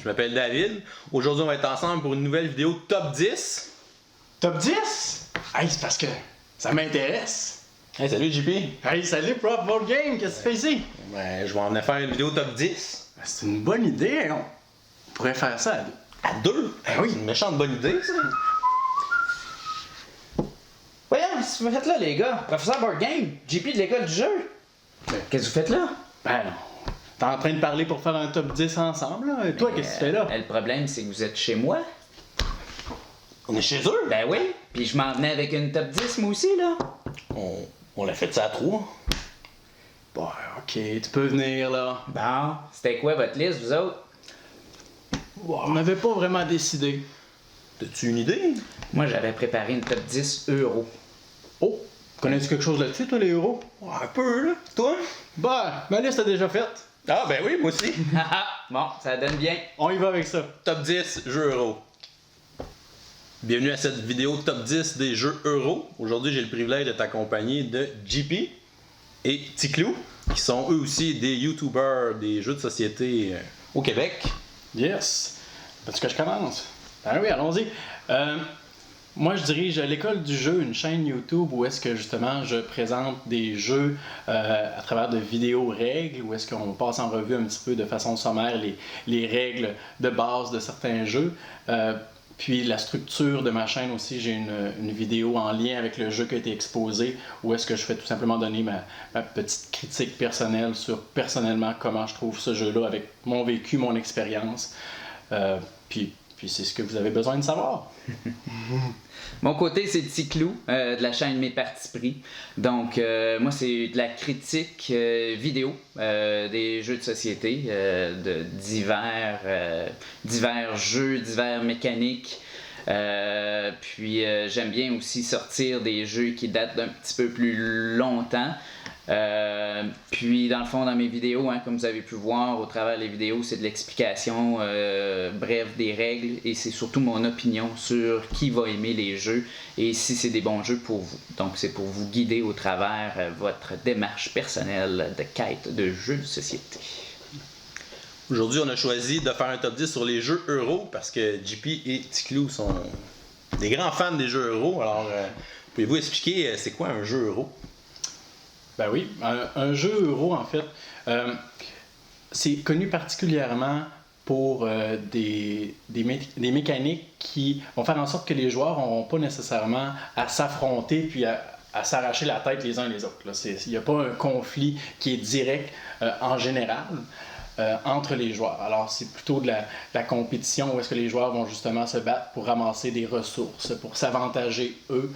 je m'appelle David. Aujourd'hui, on va être ensemble pour une nouvelle vidéo Top 10. Top 10? Hey, c'est parce que ça m'intéresse. Hey, salut JP. Hey, salut Prop Board Game, qu'est-ce que tu fais ici? Ben, je vais en faire une vidéo Top 10. Ben, c'est une bonne idée, hein? On pourrait faire ça à deux. À deux? Ben oui. C'est une méchante bonne idée, ça. Voyons, qu'est-ce que vous faites là, les gars? Professeur Board Game, JP de l'école du jeu. Qu'est-ce que vous faites là? Ben, t'es en train de parler pour faire un top 10 ensemble, là. Et toi, qu'est-ce que tu fais là? Le problème, c'est que vous êtes chez moi. On est chez eux? Ben oui, puis je m'en venais avec une top 10, moi aussi, là. On l'a fait ça à trois. Bon, ok, tu peux venir, là. Bon, c'était quoi votre liste, vous autres? On n'avait pas vraiment décidé. T'as-tu une idée? Moi, j'avais préparé une top 10 euros. Oh, connais-tu quelque chose là-dessus, toi, les euros? Ouais, un peu, là. Toi? Ben, ma liste est déjà faite. Ah, ben oui, moi aussi. Bon, ça donne bien. On y va avec ça. Top 10 jeux euros. Bienvenue à cette vidéo Top 10 des jeux euros. Aujourd'hui, j'ai le privilège d'être accompagné de JP et Ticlou, qui sont eux aussi des YouTubers des jeux de société au Québec. Yes. Veux-tu que je commence? Ben oui, allons-y. Moi, je dirige l'école du jeu, une chaîne YouTube où est-ce que justement je présente des jeux à travers de vidéos règles, où est-ce qu'on passe en revue un petit peu de façon sommaire les règles de base de certains jeux. Puis la structure de ma chaîne aussi, j'ai une vidéo en lien avec le jeu qui a été exposé, où est-ce que je fais tout simplement donner ma petite critique personnelle sur personnellement comment je trouve ce jeu-là avec mon vécu, mon expérience. Puis c'est ce que vous avez besoin de savoir. Mon côté, c'est Ticlou, de la chaîne Mes Partis Pris. Donc, moi, c'est de la critique vidéo des jeux de société, de divers jeux, divers mécaniques. Puis, j'aime bien aussi sortir des jeux qui datent d'un petit peu plus longtemps. Puis dans le fond, dans mes vidéos, comme vous avez pu voir au travers des vidéos, c'est de l'explication brève des règles et c'est surtout mon opinion sur qui va aimer les jeux et si c'est des bons jeux pour vous. Donc c'est pour vous guider au travers votre démarche personnelle de quête de jeux de société. Aujourd'hui, on a choisi de faire un top 10 sur les jeux euros parce que JP et Ticlou sont des grands fans des jeux euros. Alors, pouvez-vous expliquer c'est quoi un jeu euro? Ben oui, un jeu euro, en fait, c'est connu particulièrement pour des mécaniques qui vont faire en sorte que les joueurs n'auront pas nécessairement à s'affronter puis à s'arracher la tête les uns les autres. Il n'y a pas un conflit qui est direct en général entre les joueurs. Alors, c'est plutôt de la compétition où est-ce que les joueurs vont justement se battre pour ramasser des ressources, pour s'avantager eux.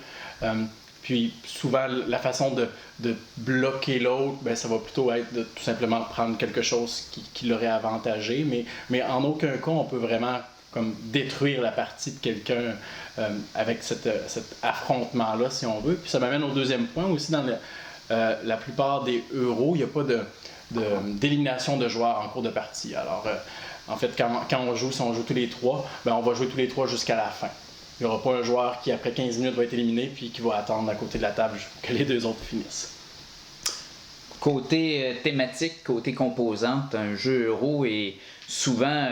Puis souvent, la façon de bloquer l'autre, ben, ça va plutôt être de tout simplement prendre quelque chose qui l'aurait avantagé. Mais en aucun cas, on peut vraiment comme détruire la partie de quelqu'un avec cet affrontement-là, si on veut. Puis ça m'amène au deuxième point aussi. Dans la plupart des euros, il n'y a pas d'élimination de joueurs en cours de partie. Alors, en fait, quand on joue, si on joue tous les trois, ben, on va jouer tous les trois jusqu'à la fin. Il n'y aura pas un joueur qui, après 15 minutes, va être éliminé puis qui va attendre à côté de la table que les deux autres finissent. Côté thématique, côté composante, un jeu euro est souvent,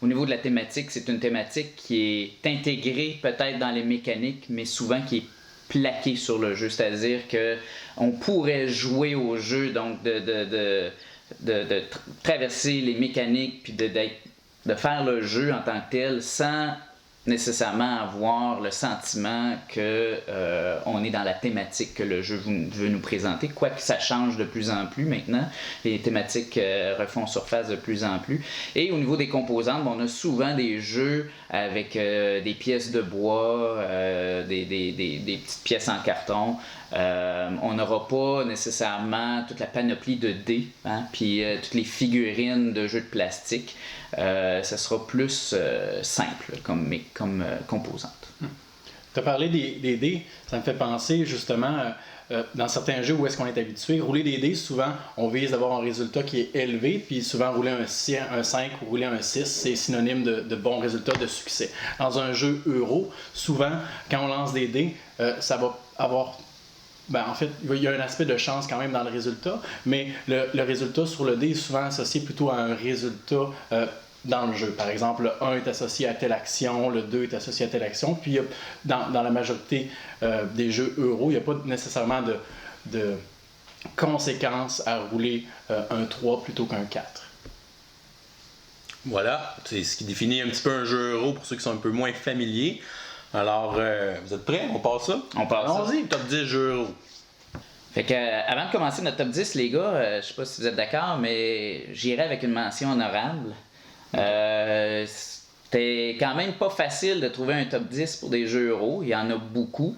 au niveau de la thématique, c'est une thématique qui est intégrée peut-être dans les mécaniques, mais souvent qui est plaquée sur le jeu. C'est-à-dire qu'on pourrait jouer au jeu, donc de traverser les mécaniques puis de faire le jeu en tant que tel sans nécessairement avoir le sentiment que on est dans la thématique que le jeu veut nous présenter, quoique ça change de plus en plus maintenant. Les thématiques refont surface de plus en plus. Et au niveau des composantes, on a souvent des jeux avec des pièces de bois, des petites pièces en carton. On n'aura pas nécessairement toute la panoplie de dés, puis toutes les figurines de jeux de plastique. Ça sera plus simple comme composante. Tu as parlé des dés, ça me fait penser justement, dans certains jeux où est-ce qu'on est habitué, rouler des dés, souvent on vise d'avoir un résultat qui est élevé, puis souvent rouler un 5 ou rouler un 6, c'est synonyme de bons résultats, de succès. Dans un jeu euro, souvent quand on lance des dés, ça va avoir... en fait, il y a un aspect de chance quand même dans le résultat, mais le résultat sur le dé est souvent associé plutôt à un résultat dans le jeu. Par exemple, le 1 est associé à telle action, le 2 est associé à telle action. Puis dans la majorité des jeux euro, il n'y a pas nécessairement de conséquences à rouler un 3 plutôt qu'un 4. Voilà, c'est ce qui définit un petit peu un jeu euro pour ceux qui sont un peu moins familiers. Alors, vous êtes prêts? On passe ça? On passe ça. Allons-y, top 10 jeux euro. Fait que, avant de commencer notre top 10, les gars, je sais pas si vous êtes d'accord, mais j'irai avec une mention honorable. C'était quand même pas facile de trouver un top 10 pour des jeux euro. Il y en a beaucoup.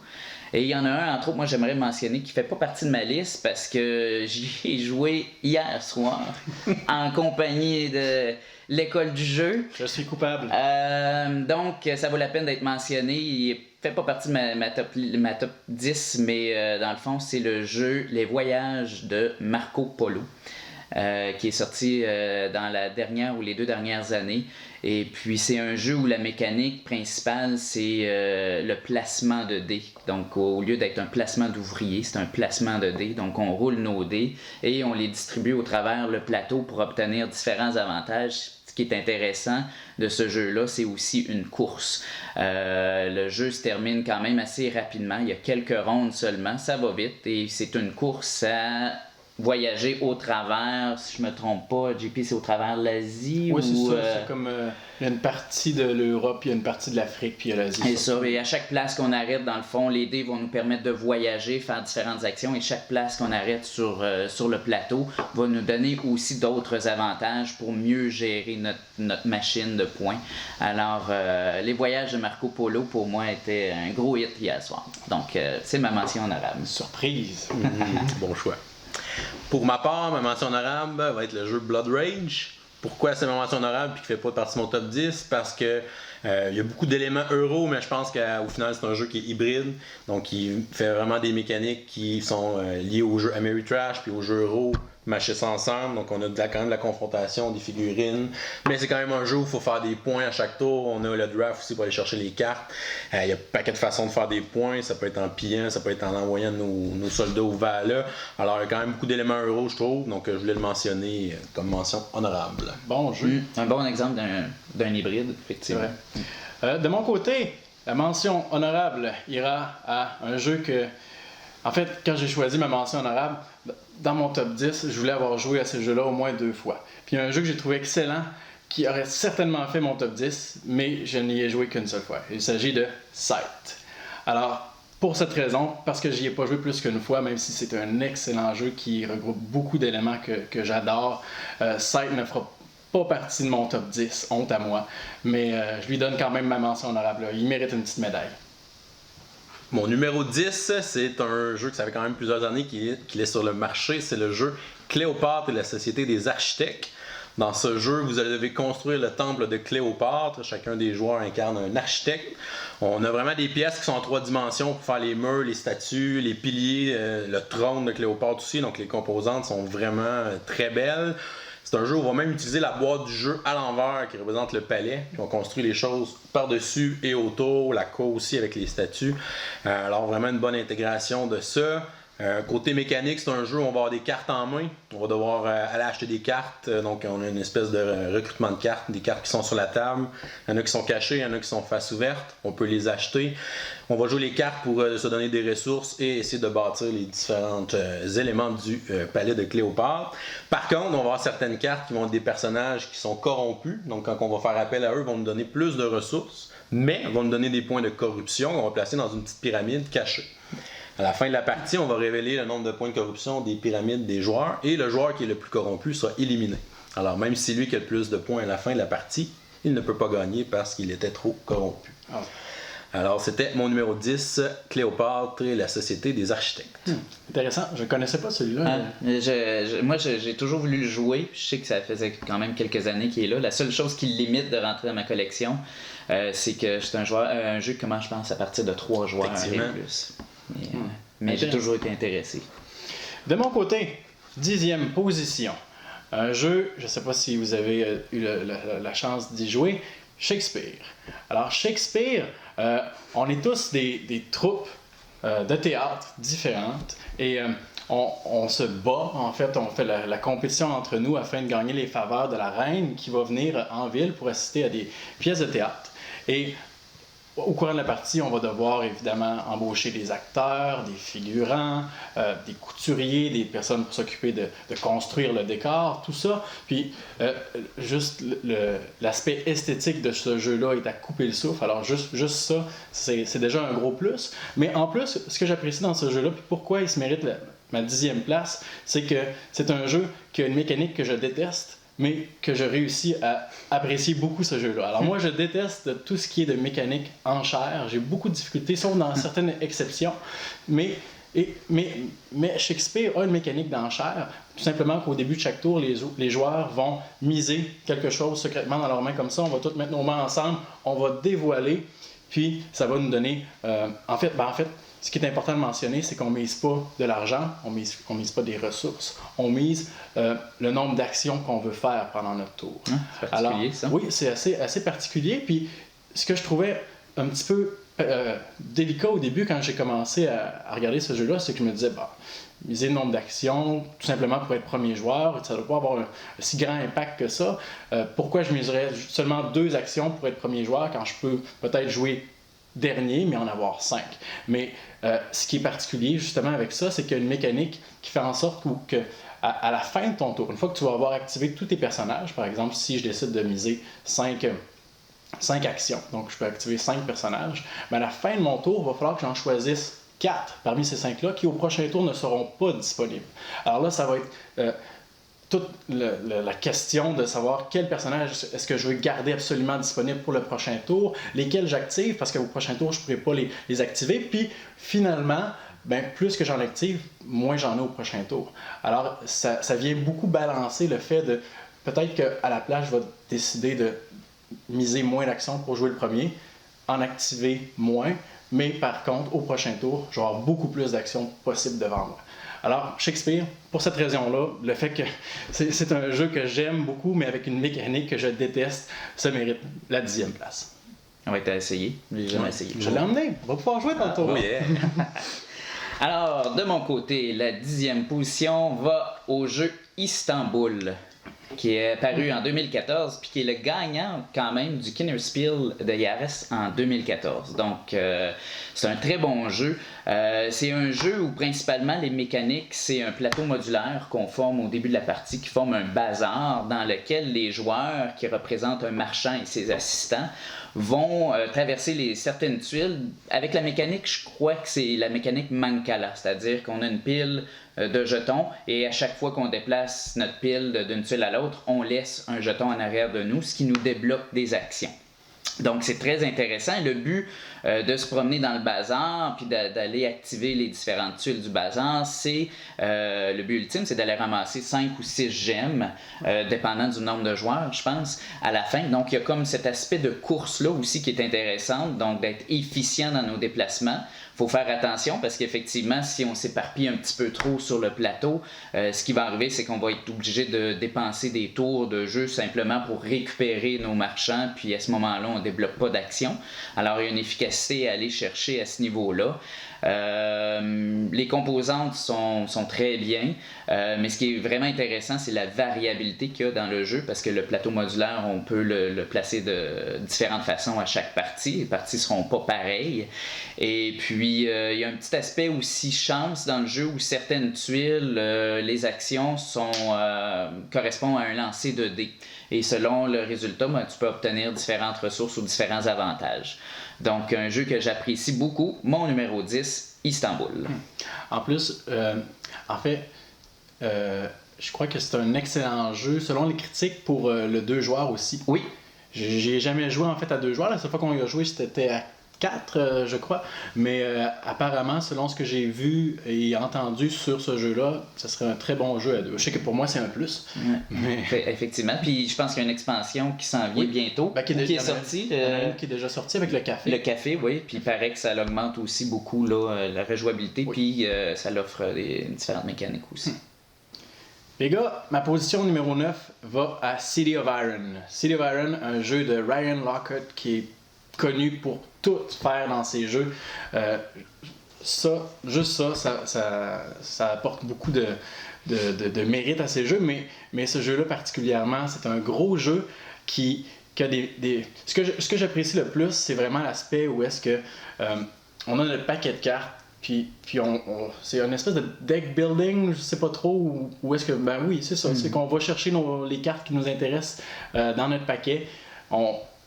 Et il y en a un, entre autres, moi j'aimerais mentionner, qui fait pas partie de ma liste parce que j'y ai joué hier soir en compagnie de l'école du jeu. Je suis coupable. Donc, ça vaut la peine d'être mentionné. Il fait pas partie de ma top 10, mais dans le fond, c'est le jeu Les Voyages de Marco Polo. Qui est sorti dans la dernière ou les 2 dernières années. Et puis c'est un jeu où la mécanique principale, c'est le placement de dés. Donc au lieu d'être un placement d'ouvriers, c'est un placement de dés. Donc on roule nos dés et on les distribue au travers le plateau pour obtenir différents avantages. Ce qui est intéressant de ce jeu-là, c'est aussi une course. Le jeu se termine quand même assez rapidement. Il y a quelques rondes seulement, ça va vite. Et c'est une course à voyager au travers, si je me trompe pas, JP, c'est au travers de l'Asie? Oui, c'est ça. C'est comme il y a une partie de l'Europe, il y a une partie de l'Afrique, puis il y a l'Asie. Et ça, et à chaque place qu'on arrête, dans le fond, les dés vont nous permettre de voyager, faire différentes actions, et chaque place qu'on arrête sur le plateau va nous donner aussi d'autres avantages pour mieux gérer notre machine de points. Alors, les voyages de Marco Polo, pour moi, étaient un gros hit hier soir. Donc, c'est ma mention honorable. Surprise! Bon choix. Pour ma part, ma mention honorable va être le jeu Blood Rage. Pourquoi c'est ma mention honorable et qui fait pas partie de mon top 10? Parce que il y a beaucoup d'éléments euro, mais je pense qu'au final c'est un jeu qui est hybride. Donc il fait vraiment des mécaniques qui sont liées au jeu Ameritrash puis au jeu euro. Matcher ça ensemble, donc on a quand même de la confrontation, des figurines, mais c'est quand même un jeu où il faut faire des points à chaque tour. On a le draft aussi pour aller chercher les cartes. Il y a un paquet de façons de faire des points, ça peut être en pillant, ça peut être en envoyant nos soldats au Valhalla. Alors il y a quand même beaucoup d'éléments euros, je trouve, donc je voulais le mentionner comme mention honorable. Bon jeu. Un bon exemple d'un hybride, effectivement. C'est vrai. De mon côté, la mention honorable ira à un jeu que, en fait, quand j'ai choisi ma mention honorable, dans mon top 10, je voulais avoir joué à ce jeu-là au moins 2 fois. Puis il y a un jeu que j'ai trouvé excellent, qui aurait certainement fait mon top 10, mais je n'y ai joué qu'une seule fois. Il s'agit de Sight. Alors, pour cette raison, parce que j'y ai pas joué plus qu'une fois, même si c'est un excellent jeu qui regroupe beaucoup d'éléments que j'adore, Sight ne fera pas partie de mon top 10, honte à moi, mais je lui donne quand même ma mention honorable. Il mérite une petite médaille. Mon numéro 10, c'est un jeu que ça fait quand même plusieurs années qu'il est sur le marché. C'est le jeu Cléopâtre et la Société des Architectes. Dans ce jeu, vous devez construire le temple de Cléopâtre. Chacun des joueurs incarne un architecte. On a vraiment des pièces qui sont en 3 dimensions pour faire les murs, les statues, les piliers, le trône de Cléopâtre aussi. Donc les composantes sont vraiment très belles. C'est un jeu où on va même utiliser la boîte du jeu à l'envers qui représente le palais. Puis on construit les choses par-dessus et autour, la cour aussi avec les statues. Alors vraiment une bonne intégration de ça. Côté mécanique, c'est un jeu où on va avoir des cartes en main. On va devoir aller acheter des cartes. Donc on a une espèce de recrutement de cartes, des cartes qui sont sur la table. Il y en a qui sont cachées, il y en a qui sont face ouverte. On peut les acheter. On va jouer les cartes pour se donner des ressources et essayer de bâtir les différents éléments du palais de Cléopâtre. Par contre, on va avoir certaines cartes qui vont être des personnages qui sont corrompus. Donc quand on va faire appel à eux, ils vont nous donner plus de ressources, mais vont nous donner des points de corruption qu'on va placer dans une petite pyramide cachée. À la fin de la partie, on va révéler le nombre de points de corruption des pyramides des joueurs et le joueur qui est le plus corrompu sera éliminé. Alors même si c'est lui qui a le plus de points à la fin de la partie, il ne peut pas gagner parce qu'il était trop corrompu. Ah. Alors c'était mon numéro 10, Cléopâtre et la Société des Architectes. Intéressant, je ne connaissais pas celui-là. Moi, j'ai toujours voulu le jouer. Je sais que ça faisait quand même quelques années qu'il est là. La seule chose qui limite de rentrer dans ma collection, c'est que c'est un jeu qui commence, je pense, à partir de 3 joueurs et plus. Mais j'ai toujours été intéressé. De mon côté, 10e position. Un jeu, je ne sais pas si vous avez eu la chance d'y jouer, Shakespeare. Alors Shakespeare, on est tous des troupes de théâtre différentes et on se bat, en fait, on fait la compétition entre nous afin de gagner les faveurs de la reine qui va venir en ville pour assister à des pièces de théâtre. Et au cours de la partie, on va devoir évidemment embaucher des acteurs, des figurants, des couturiers, des personnes pour s'occuper de construire le décor, tout ça. Puis juste l'aspect esthétique de ce jeu-là est à couper le souffle. Alors juste ça, c'est déjà un gros plus. Mais en plus, ce que j'apprécie dans ce jeu-là, puis pourquoi il se mérite ma 10e place, c'est que c'est un jeu qui a une mécanique que je déteste, mais que je réussis à apprécier beaucoup ce jeu-là. Alors moi, je déteste tout ce qui est de mécanique en chair. J'ai beaucoup de difficultés, sauf dans certaines exceptions. Mais Shakespeare a une mécanique d'enchère, tout simplement qu'au début de chaque tour, les joueurs vont miser quelque chose secrètement dans leurs mains comme ça. On va tous mettre nos mains ensemble, on va dévoiler, puis ça va nous donner... En fait, ce qui est important de mentionner, c'est qu'on ne mise pas de l'argent, on mise pas des ressources, on mise le nombre d'actions qu'on veut faire pendant notre tour. C'est particulier. Alors, ça. Oui, c'est assez particulier. Puis ce que je trouvais un petit peu délicat au début quand j'ai commencé à regarder ce jeu-là, c'est que je me disais, miser le nombre d'actions, tout simplement pour être premier joueur, ça ne doit pas avoir un si grand impact que ça. Pourquoi je miserais seulement 2 actions pour être premier joueur quand je peux peut-être jouer dernier, mais en avoir 5. Mais ce qui est particulier justement avec ça, c'est qu'il y a une mécanique qui fait en sorte que à la fin de ton tour, une fois que tu vas avoir activé tous tes personnages, par exemple, si je décide de miser 5 actions, donc je peux activer 5 personnages, mais à la fin de mon tour, il va falloir que j'en choisisse 4 parmi ces 5-là qui au prochain tour ne seront pas disponibles. Alors là, ça va être... toute la question de savoir quel personnage est-ce que je veux garder absolument disponible pour le prochain tour, lesquels j'active, parce qu'au prochain tour, je ne pourrai pas les activer. Puis finalement, plus que j'en active, moins j'en ai au prochain tour. Alors, ça vient beaucoup balancer le fait de peut-être qu'à la place, je vais décider de miser moins d'actions pour jouer le premier, en activer moins, mais par contre, au prochain tour, je vais avoir beaucoup plus d'actions possibles devant moi. Alors, Shakespeare, pour cette raison-là, le fait que c'est un jeu que j'aime beaucoup, mais avec une mécanique que je déteste, ça mérite la 10e place. On va essayer. J'ai jamais essayé. Je l'ai emmené. On va pouvoir jouer dans le tour. Oh yeah. Alors, de mon côté, la 10e position va au jeu Istanbul, qui est paru en 2014, puis qui est le gagnant quand même du Kinderspiel de Yares en 2014. Donc, c'est un très bon jeu. C'est un jeu où principalement les mécaniques, c'est un plateau modulaire qu'on forme au début de la partie, qui forme un bazar dans lequel les joueurs, qui représentent un marchand et ses assistants, vont traverser certaines tuiles. Avec la mécanique, je crois que c'est la mécanique Mancala, c'est-à-dire qu'on a une pile de jetons et à chaque fois qu'on déplace notre pile d'une tuile à l'autre, on laisse un jeton en arrière de nous, ce qui nous débloque des actions. Donc c'est très intéressant. Le but de se promener dans le bazar puis d'aller activer les différentes tuiles du bazar, c'est le but ultime, c'est d'aller ramasser 5 ou 6 gemmes, dépendant du nombre de joueurs, je pense, à la fin. Donc il y a comme cet aspect de course-là aussi qui est intéressant, donc d'être efficient dans nos déplacements. Il faut faire attention parce qu'effectivement, si on s'éparpille un petit peu trop sur le plateau, ce qui va arriver, c'est qu'on va être obligé de dépenser des tours de jeu simplement pour récupérer nos marchands, puis à ce moment-là, on ne débloque pas d'action. Alors, il y a une efficacité à aller chercher à ce niveau-là. Les composantes sont très bien, mais ce qui est vraiment intéressant, c'est la variabilité qu'il y a dans le jeu, parce que le plateau modulaire, on peut le placer de différentes façons à chaque partie. Les parties ne seront pas pareilles. Et puis, il y a un petit aspect aussi chance dans le jeu où certaines tuiles, les actions correspondent à un lancer de dés. Et selon le résultat, tu peux obtenir différentes ressources ou différents avantages. Donc, un jeu que j'apprécie beaucoup, mon numéro 10, Istanbul. En plus, en fait, je crois que c'est un excellent jeu, selon les critiques, pour le 2 joueurs aussi. Oui. J'ai jamais joué en fait à 2 joueurs. La seule fois qu'on y a joué, c'était à 4, je crois. Mais apparemment, selon ce que j'ai vu et entendu sur ce jeu-là, ce serait un très bon jeu à 2. Je sais que pour moi, c'est un plus. Ouais. Mais... Effectivement. Puis je pense qu'il y a une expansion qui s'en vient bientôt. Qui est sortie. Qui est déjà sortie avec le café. Le café, oui. Puis il paraît que ça augmente aussi beaucoup là, la rejouabilité. Oui. Puis ça l'offre différentes mécaniques aussi. Les gars, ma position numéro 9 va à City of Iron. City of Iron, un jeu de Ryan Laukat qui est connu pour tout faire dans ses jeux. juste ça apporte beaucoup de mérite à ces jeux, mais ce jeu-là particulièrement, c'est un gros jeu qui a Ce que j'apprécie le plus, c'est vraiment l'aspect où est-ce que on a notre paquet de cartes, puis c'est une espèce de deck building, je sais pas trop, où est-ce que... Ben oui, c'est ça, c'est qu'on va chercher les cartes qui nous intéressent dans notre paquet,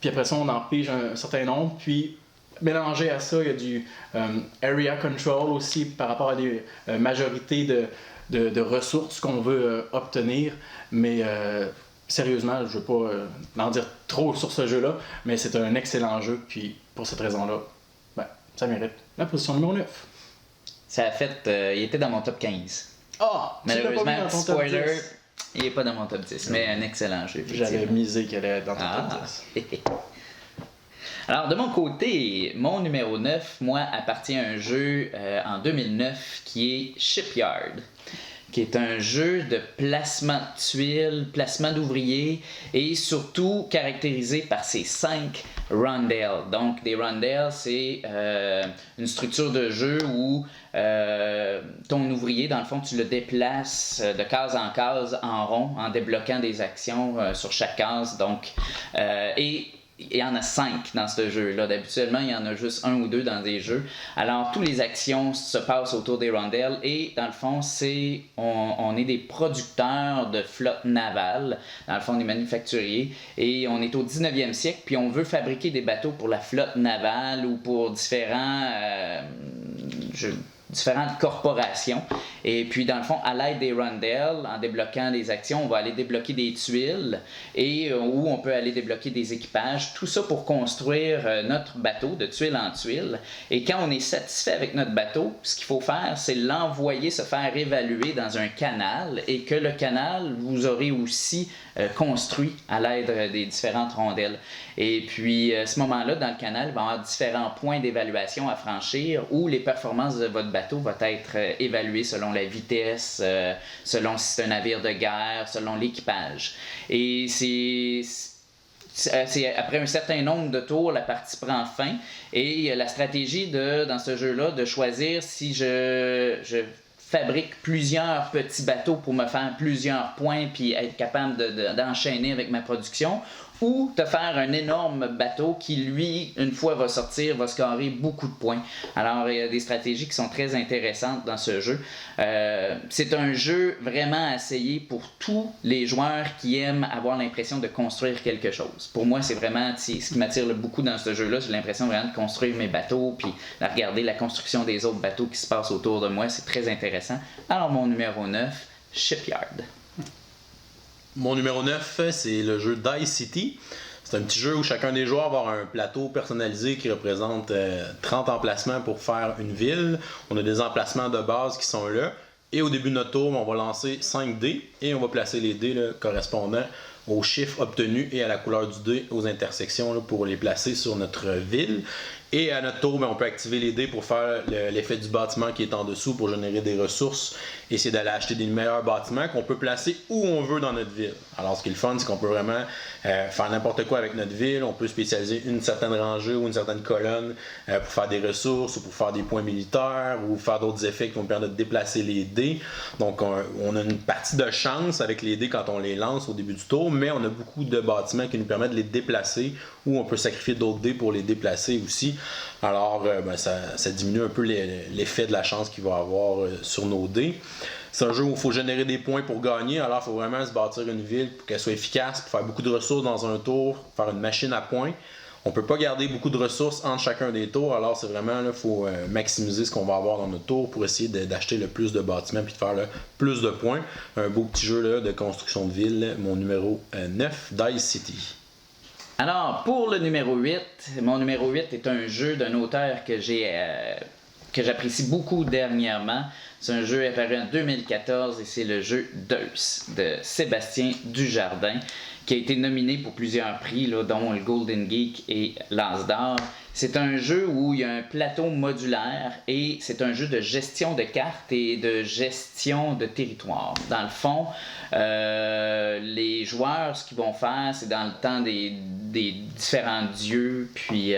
puis après ça, on en pige un certain nombre, puis mélangé à ça, il y a du area control aussi par rapport à des majorités de ressources qu'on veut obtenir, mais sérieusement, je ne veux pas en dire trop sur ce jeu-là, mais c'est un excellent jeu, puis pour cette raison-là, ben, ça mérite la position numéro 9. Ça a fait... il était dans mon top 15. Ah! Malheureusement, petit spoiler, il n'est pas dans mon top 10, mais un excellent jeu. J'avais misé qu'elle allait être dans ton top 10. Alors, de mon côté, mon numéro 9, moi, appartient à un jeu en 2009 qui est Shipyard, qui est un jeu de placement de tuiles, placement d'ouvriers et surtout caractérisé par ses 5 rondelles. Donc, des rondelles, c'est une structure de jeu où ton ouvrier, dans le fond, tu le déplaces de case en case en rond en débloquant des actions sur chaque case. Donc, et il y en a 5 dans ce jeu-là. D'habituellement, il y en a juste 1 ou 2 dans des jeux. Alors, toutes les actions se passent autour des rondelles et, dans le fond, on est des producteurs de flotte navale, dans le fond, des manufacturiers, et on est au 19e siècle, puis on veut fabriquer des bateaux pour la flotte navale ou pour différentes corporations. Et puis, dans le fond, à l'aide des rondelles, en débloquant des actions, on va aller débloquer des tuiles et où on peut aller débloquer des équipages. Tout ça pour construire notre bateau de tuile en tuile. Et quand on est satisfait avec notre bateau, ce qu'il faut faire, c'est l'envoyer se faire évaluer dans un canal et que le canal, vous aurez aussi construit à l'aide des différentes rondelles. Et puis, à ce moment-là, dans le canal, il va y avoir différents points d'évaluation à franchir où les performances de votre bateau vont être évaluées selon la vitesse, selon si c'est un navire de guerre, selon l'équipage. Et c'est après un certain nombre de tours, la partie prend fin. Et la stratégie dans ce jeu-là, de choisir si je fabrique plusieurs petits bateaux pour me faire plusieurs points puis être capable d'enchaîner avec ma production, ou te faire un énorme bateau qui, lui, une fois va sortir, va scorer beaucoup de points. Alors, il y a des stratégies qui sont très intéressantes dans ce jeu. C'est un jeu vraiment à essayer pour tous les joueurs qui aiment avoir l'impression de construire quelque chose. Pour moi, c'est vraiment ce qui m'attire beaucoup dans ce jeu-là. J'ai l'impression vraiment de construire mes bateaux, puis de regarder la construction des autres bateaux qui se passent autour de moi. C'est très intéressant. Alors, mon numéro 9, Shipyard. Mon numéro 9, c'est le jeu Dice City. C'est un petit jeu où chacun des joueurs va avoir un plateau personnalisé qui représente 30 emplacements pour faire une ville. On a des emplacements de base qui sont là. Et au début de notre tour, on va lancer 5 dés et on va placer les dés là, correspondant aux chiffres obtenus et à la couleur du dé aux intersections là, pour les placer sur notre ville. Et à notre tour, on peut activer les dés pour faire l'effet du bâtiment qui est en dessous pour générer des ressources. Et c'est d'aller acheter des meilleurs bâtiments qu'on peut placer où on veut dans notre ville. Alors ce qui est le fun, c'est qu'on peut vraiment faire n'importe quoi avec notre ville. On peut spécialiser une certaine rangée ou une certaine colonne pour faire des ressources ou pour faire des points militaires ou faire d'autres effets qui vont permettre de déplacer les dés. Donc on a une partie de chance avec les dés quand on les lance au début du tour, mais on a beaucoup de bâtiments qui nous permettent de les déplacer ou on peut sacrifier d'autres dés pour les déplacer aussi. Alors, ça diminue un peu l'effet de la chance qu'il va avoir sur nos dés. C'est un jeu où il faut générer des points pour gagner. Alors, il faut vraiment se bâtir une ville pour qu'elle soit efficace, pour faire beaucoup de ressources dans un tour, faire une machine à points. On ne peut pas garder beaucoup de ressources entre chacun des tours. Alors, c'est vraiment, il faut maximiser ce qu'on va avoir dans notre tour pour essayer d'acheter le plus de bâtiments et de faire le plus de points. Un beau petit jeu là, de construction de ville. Mon numéro 9, Dice City. Alors, pour le numéro 8, mon numéro 8 est un jeu d'un auteur que j'apprécie beaucoup dernièrement. C'est un jeu apparu en 2014 et c'est le jeu Deuce de Sébastien Dujardin, qui a été nominé pour plusieurs prix, là, dont le Golden Geek et l'As d'or. C'est un jeu où il y a un plateau modulaire et c'est un jeu de gestion de cartes et de gestion de territoire. Dans le fond, les joueurs, ce qu'ils vont faire, c'est dans le temps des différents dieux, puis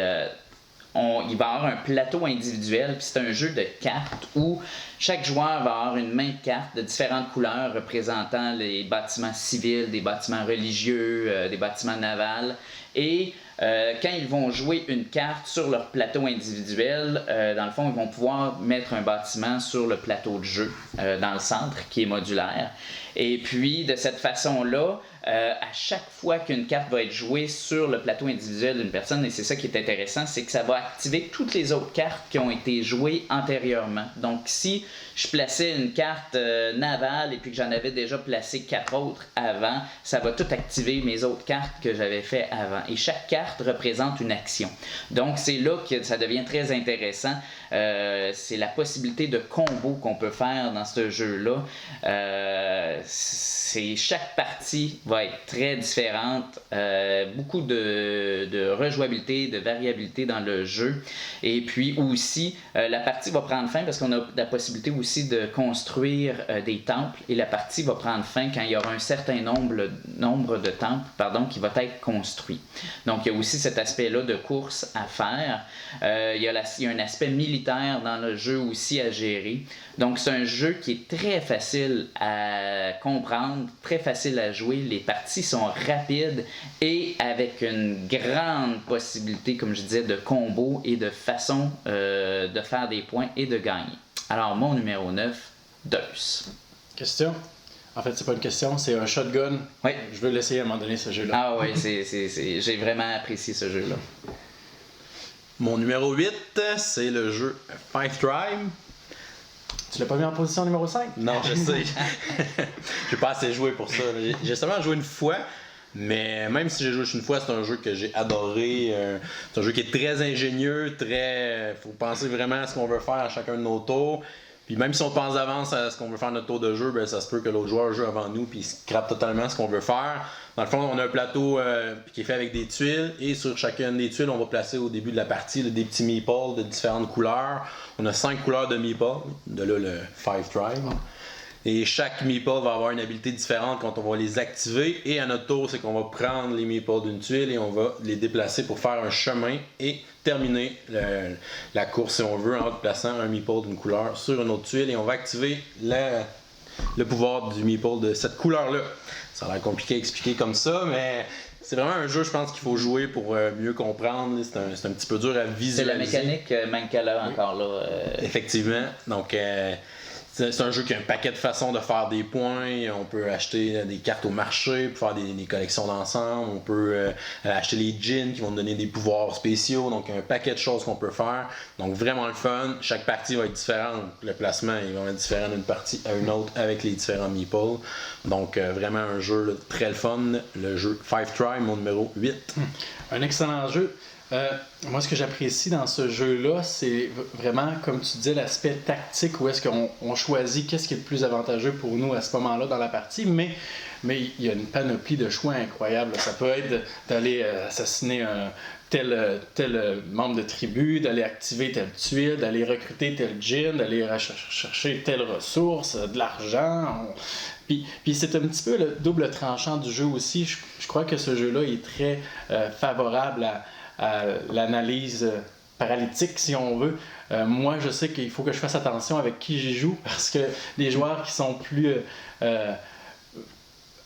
il va y avoir un plateau individuel, puis c'est un jeu de cartes où chaque joueur va avoir une main de cartes de différentes couleurs représentant les bâtiments civils, des bâtiments religieux, des bâtiments navals. Et quand ils vont jouer une carte sur leur plateau individuel, dans le fond, ils vont pouvoir mettre un bâtiment sur le plateau de jeu, dans le centre, qui est modulaire. Et puis, de cette façon-là, à chaque fois qu'une carte va être jouée sur le plateau individuel d'une personne, et c'est ça qui est intéressant, c'est que ça va activer toutes les autres cartes qui ont été jouées antérieurement. Donc, si je plaçais une carte navale et puis que j'en avais déjà placé 4 autres avant, ça va tout activer mes autres cartes que j'avais fait avant. Et chaque carte représente une action. Donc, c'est là que ça devient très intéressant. C'est la possibilité de combo qu'on peut faire dans ce jeu-là. Chaque partie va être très différente, beaucoup de rejouabilité, de variabilité dans le jeu. Et puis aussi, la partie va prendre fin parce qu'on a la possibilité aussi de construire des temples, et la partie va prendre fin quand il y aura un certain nombre de temples qui va être construit. Donc il y a aussi cet aspect-là de course à faire. Il y a un aspect militaire dans le jeu aussi à gérer. Donc c'est un jeu qui est très facile à comprendre, très facile à jouer. Les parties sont rapides et avec une grande possibilité, comme je disais, de combos et de façon de faire des points et de gagner. Alors mon numéro 9, Deus. Question? En fait, c'est pas une question, c'est un shotgun. Oui. Je veux l'essayer à un moment donné, ce jeu-là. Ah oui, j'ai vraiment apprécié ce jeu-là. Mon numéro 8, c'est le jeu Five Tribe. Tu l'as pas mis en position numéro 5? Non, je sais. J'ai pas assez joué pour ça. J'ai seulement joué une fois, mais même si j'ai joué une fois, c'est un jeu que j'ai adoré. C'est un jeu qui est très ingénieux, faut penser vraiment à ce qu'on veut faire à chacun de nos tours. Puis même si on pense d'avance à ce qu'on veut faire notre tour de jeu, ben ça se peut que l'autre joueur joue avant nous puis il scrape totalement ce qu'on veut faire. Dans le fond, on a un plateau qui est fait avec des tuiles, et sur chacune des tuiles, on va placer au début de la partie des petits meeples de différentes couleurs. On a 5 couleurs de meeples, de là le Five Tribe. Et chaque meeple va avoir une habilité différente quand on va les activer. Et à notre tour, c'est qu'on va prendre les meeples d'une tuile et on va les déplacer pour faire un chemin et terminer la course, si on veut, en plaçant un meeple d'une couleur sur une autre tuile. Et on va activer le pouvoir du meeple de cette couleur-là. Ça a l'air compliqué à expliquer comme ça, mais c'est vraiment un jeu, je pense, qu'il faut jouer pour mieux comprendre. C'est un petit peu dur à visualiser. C'est la mécanique Mancala encore là. Effectivement. Donc, c'est un jeu qui a un paquet de façons de faire des points. On peut acheter des cartes au marché pour faire des collections d'ensemble. On peut acheter les djinns qui vont nous donner des pouvoirs spéciaux. Donc, un paquet de choses qu'on peut faire. Donc, vraiment le fun. Chaque partie va être différente. Le placement est vraiment différent d'une partie à une autre avec les différents meeples. Donc, vraiment un jeu là, très le fun. Le jeu Five Tribe, mon numéro 8. Un excellent jeu. Moi, ce que j'apprécie dans ce jeu-là, c'est vraiment, comme tu disais, l'aspect tactique, où est-ce qu'on choisit qu'est-ce qui est le plus avantageux pour nous à ce moment-là dans la partie, mais il y a une panoplie de choix incroyables. Ça peut être d'aller assassiner tel membre de tribu, d'aller activer telle tuile, d'aller recruter tel djinn, d'aller chercher telle ressource, de l'argent. Puis c'est un petit peu le double tranchant du jeu aussi. Je crois que ce jeu-là est très favorable à l'analyse paralytique, si on veut. Moi, je sais qu'il faut que je fasse attention avec qui j'y joue, parce que les joueurs qui sont plus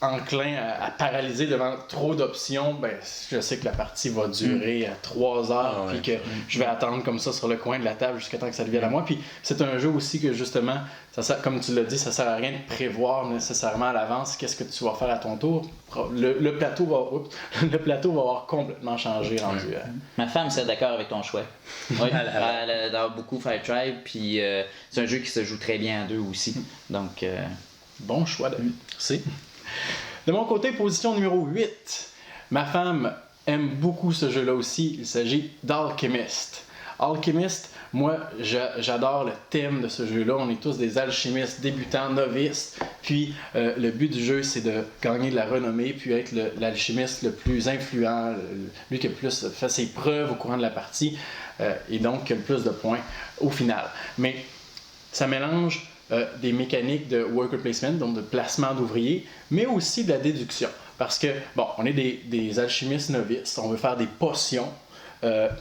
enclins à paralyser devant trop d'options, ben, je sais que la partie va durer 3 heures, puis que je vais attendre comme ça sur le coin de la table jusqu'à temps que ça devienne à moi. Puis c'est un jeu aussi que justement, comme tu l'as dit, ça sert à rien de prévoir nécessairement à l'avance qu'est-ce que tu vas faire à ton tour. Le plateau va avoir complètement changé rendu. Ma femme serait d'accord avec ton choix. Oui, elle adore beaucoup Five Tribe, puis c'est un jeu qui se joue très bien à deux aussi. Donc, bon choix, David. C'est. De mon côté, position numéro 8. Ma femme aime beaucoup ce jeu-là aussi. Il s'agit d'Alchemist. Alchemist, moi, j'adore le thème de ce jeu-là. On est tous des alchimistes, débutants, novices. Puis, le but du jeu, c'est de gagner de la renommée, puis être l'alchimiste le plus influent, lui qui a le plus fait ses preuves au courant de la partie, et donc qui a le plus de points au final. Mais ça mélange des mécaniques de worker placement, donc de placement d'ouvriers, mais aussi de la déduction. Parce que, bon, on est des alchimistes novices, on veut faire des potions,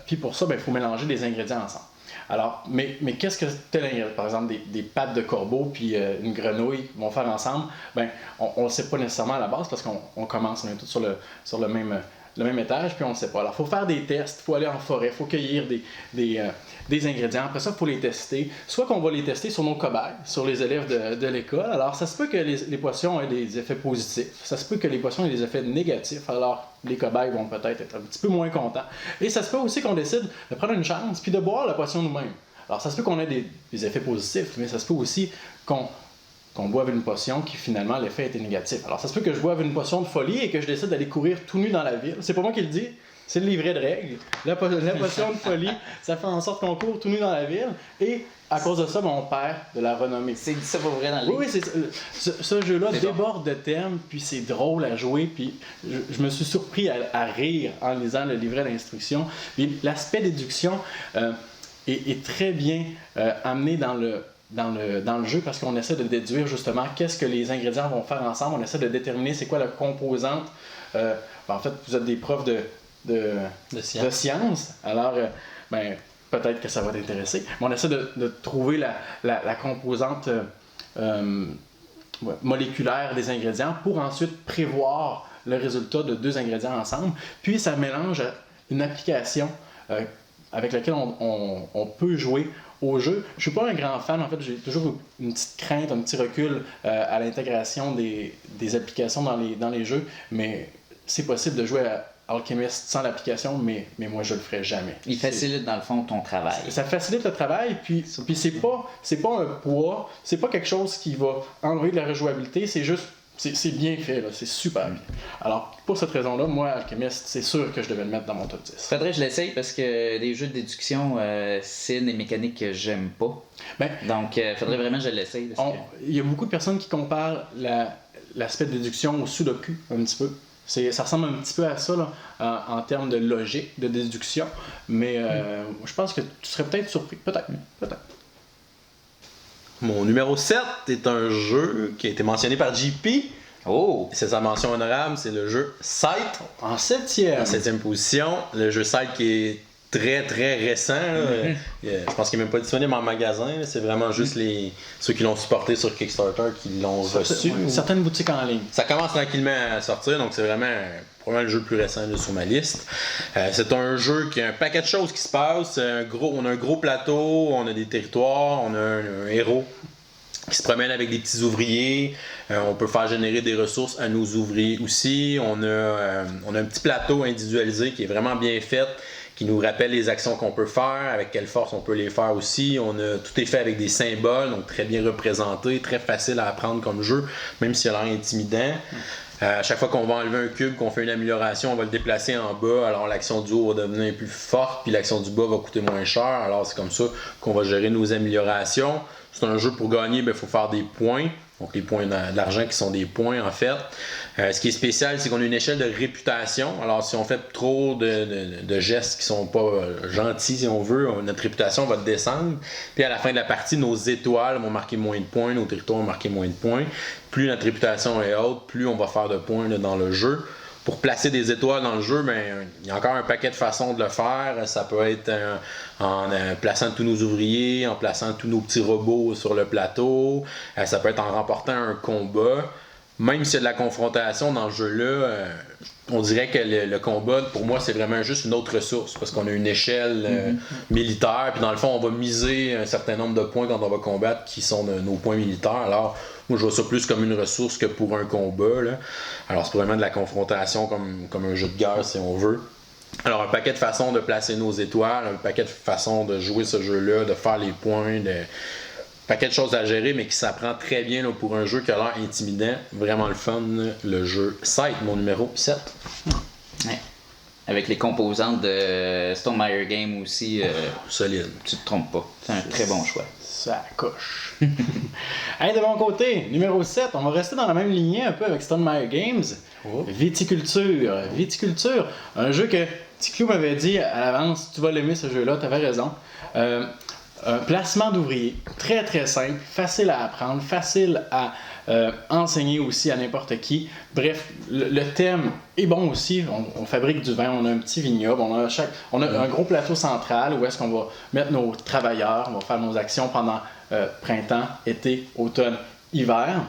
Puis pour ça, il faut mélanger les ingrédients ensemble. Alors, mais qu'est-ce que tel ingrédient? Par exemple, des pattes de corbeau puis une grenouille vont faire ensemble. On ne le sait pas nécessairement à la base parce qu'on commence, on est tous sur le même étage, puis on ne sait pas. Alors, il faut faire des tests, il faut aller en forêt, il faut cueillir des ingrédients. Après ça, il faut les tester. Soit qu'on va les tester sur nos cobayes, sur les élèves de l'école. Alors, ça se peut que les potions aient des effets positifs. Ça se peut que les potions aient des effets négatifs. Alors, les cobayes vont peut-être être un petit peu moins contents. Et ça se peut aussi qu'on décide de prendre une chance puis de boire la potion nous-mêmes. Alors, ça se peut qu'on ait des effets positifs, mais ça se peut aussi qu'on boive une potion qui finalement l'effet était négatif. Alors ça se peut que je boive une potion de folie et que je décide d'aller courir tout nu dans la ville. C'est pas moi qui le dis, c'est le livret de règles. La potion de folie, ça fait en sorte qu'on court tout nu dans la ville et à cause de ça, on perd de la renommée. C'est ça pour vrai dans le livre. Oui, ce jeu-là déborde de thèmes, puis c'est drôle à jouer, puis je me suis surpris à rire en lisant le livret d'instruction. Puis l'aspect déduction est très bien amené dans le jeu parce qu'on essaie de déduire justement qu'est-ce que les ingrédients vont faire ensemble. On essaie de déterminer c'est quoi la composante. En fait, vous êtes des profs de sciences. Alors, peut-être que ça va t'intéresser. Mais on essaie de trouver la composante moléculaire des ingrédients pour ensuite prévoir le résultat de deux ingrédients ensemble. Puis ça mélange une application avec laquelle on peut jouer au jeu. Je suis pas un grand fan, en fait, j'ai toujours une petite crainte, un petit recul à l'intégration des applications dans les jeux, mais c'est possible de jouer à Alchemist sans l'application, mais moi je le ferai jamais. Il facilite dans le fond ton travail. Ça facilite le travail, puis c'est pas un poids, c'est pas quelque chose qui va enlever de la rejouabilité, c'est juste c'est bien fait, là, c'est super bien. Alors, pour cette raison-là, moi, Alchemist, c'est sûr que je devais le mettre dans mon top 10. Faudrait que je l'essaye parce que les jeux de déduction, c'est des mécaniques que j'aime pas. Donc, faudrait vraiment que je l'essaye. Il y a beaucoup de personnes qui comparent l'aspect de déduction au sudoku, un petit peu. Ça ressemble un petit peu à ça là, en termes de logique, de déduction, mais je pense que tu serais peut-être surpris. Peut-être. Mon numéro 7 est un jeu qui a été mentionné par JP. Oh! C'est sa mention honorable, c'est le jeu Sight. En 7e. En 7e position. Le jeu Sight qui est très très récent. Je pense qu'il n'est même pas disponible en magasin. C'est vraiment juste ceux qui l'ont supporté sur Kickstarter qui l'ont reçu. Certaines boutiques en ligne. Ça commence tranquillement à sortir, donc c'est vraiment probablement le jeu le plus récent là, sur ma liste. C'est un jeu qui a un paquet de choses qui se passent. On a un gros plateau, on a des territoires, on a un héros qui se promène avec des petits ouvriers. On peut faire générer des ressources à nos ouvriers aussi. On a un petit plateau individualisé qui est vraiment bien fait, qui nous rappelle les actions qu'on peut faire, avec quelle force on peut les faire aussi. Tout est fait avec des symboles, donc très bien représenté, très facile à apprendre comme jeu, même s'il a l'air intimidant. À chaque fois qu'on va enlever un cube, qu'on fait une amélioration, on va le déplacer en bas, alors l'action du haut va devenir plus forte, puis l'action du bas va coûter moins cher. Alors c'est comme ça qu'on va gérer nos améliorations. C'est un jeu pour gagner, il faut faire des points. Donc les points de l'argent qui sont des points en fait. Ce qui est spécial, c'est qu'on a une échelle de réputation. Alors si on fait trop de gestes qui sont pas gentils, si on veut, notre réputation va descendre. Puis à la fin de la partie, nos étoiles vont marquer moins de points, nos territoires vont marquer moins de points. Plus notre réputation est haute, plus on va faire de points là, dans le jeu. Pour placer des étoiles dans le jeu, il y a encore un paquet de façons de le faire. Ça peut être en plaçant tous nos ouvriers, en plaçant tous nos petits robots sur le plateau. Ça peut être en remportant un combat. Même s'il y a de la confrontation dans le jeu-là, on dirait que le combat, pour moi, c'est vraiment juste une autre ressource. Parce qu'on a une échelle militaire. Puis dans le fond, on va miser un certain nombre de points quand on va combattre qui sont nos points militaires. Alors, moi, je vois ça plus comme une ressource que pour un combat. Là. Alors, c'est vraiment de la confrontation comme un jeu de guerre, si on veut. Alors, un paquet de façons de placer nos étoiles, un paquet de façons de jouer ce jeu-là, de faire les points, un paquet de choses à gérer, mais qui s'apprend très bien là, pour un jeu qui a l'air intimidant. Vraiment le fun, le jeu Sight, mon numéro 7. Ouais. Avec les composantes de Stone Meyer Game aussi. Solide. Tu te trompes pas. C'est un très bon choix. Ça coche. Hey, de mon côté, numéro 7, on va rester dans la même lignée un peu avec Stone Meyer Games. Oh. Viticulture. Viticulture, un jeu que Ticlou m'avait dit à l'avance, tu vas l'aimer ce jeu-là, tu avais raison. Un placement d'ouvrier, très très simple, facile à apprendre, facile à enseigner aussi à n'importe qui. Bref, le thème est bon aussi. On fabrique du vin, on a un petit vignoble, on a un gros plateau central où est-ce qu'on va mettre nos travailleurs, on va faire nos actions pendant printemps, été, automne, hiver.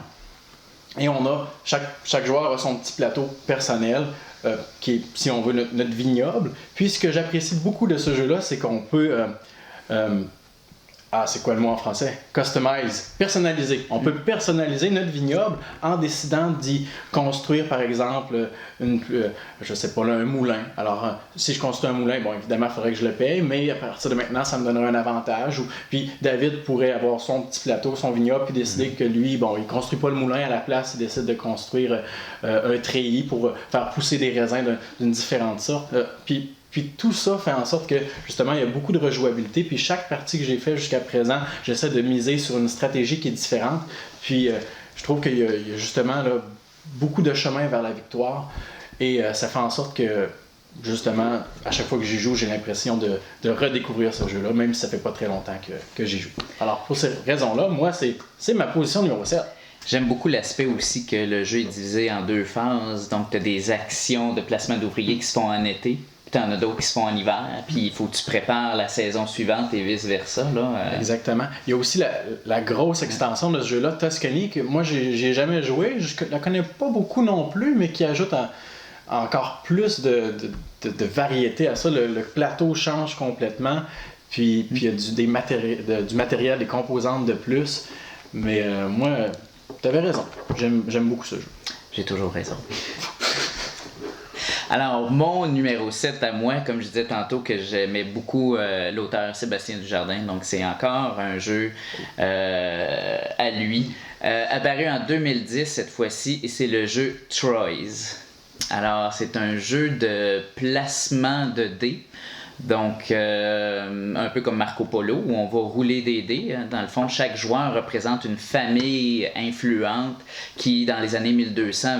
Et on a, chaque joueur a son petit plateau personnel, qui est, si on veut, notre vignoble. Puis ce que j'apprécie beaucoup de ce jeu-là, c'est qu'on peut... c'est quoi le mot en français? Customize, personnaliser. On peut personnaliser notre vignoble en décidant d'y construire, par exemple, un moulin. Alors, si je construis un moulin, bon, évidemment, il faudrait que je le paye, mais à partir de maintenant, ça me donnerait un avantage. Puis David pourrait avoir son petit plateau, son vignoble, puis décider que lui, bon, il ne construit pas le moulin à la place, il décide de construire un treillis pour faire pousser des raisins d'une différente sorte. Puis tout ça fait en sorte que, justement, il y a beaucoup de rejouabilité. Puis chaque partie que j'ai fait jusqu'à présent, j'essaie de miser sur une stratégie qui est différente. Puis je trouve qu'il y a justement là, beaucoup de chemin vers la victoire. Et ça fait en sorte que, justement, à chaque fois que j'y joue, j'ai l'impression de redécouvrir ce jeu-là, même si ça fait pas très longtemps que j'y joue. Alors, pour ces raisons-là, moi, c'est ma position numéro 7. J'aime beaucoup l'aspect aussi que le jeu est divisé en 2 phases. Donc, tu as des actions de placement d'ouvriers qui se font en été. Puis t'en as d'autres qui se font en hiver, puis il faut que tu prépares la saison suivante et vice-versa. Exactement. Il y a aussi la grosse extension de ce jeu-là, Tuscany, que moi j'ai jamais joué, je la connais pas beaucoup non plus, mais qui ajoute encore plus de variété à ça. Le plateau change complètement, puis il y a du matériel, des composantes de plus. Mais moi, t'avais raison, j'aime beaucoup ce jeu. J'ai toujours raison. Alors, mon numéro 7 à moi, comme je disais tantôt que j'aimais beaucoup l'auteur Sébastien Dujardin, donc c'est encore un jeu à lui, apparu en 2010 cette fois-ci, et c'est le jeu Troyes. Alors, c'est un jeu de placement de dés. Donc, un peu comme Marco Polo, où on va rouler des dés. Dans le fond, chaque joueur représente une famille influente qui, dans les années 1200,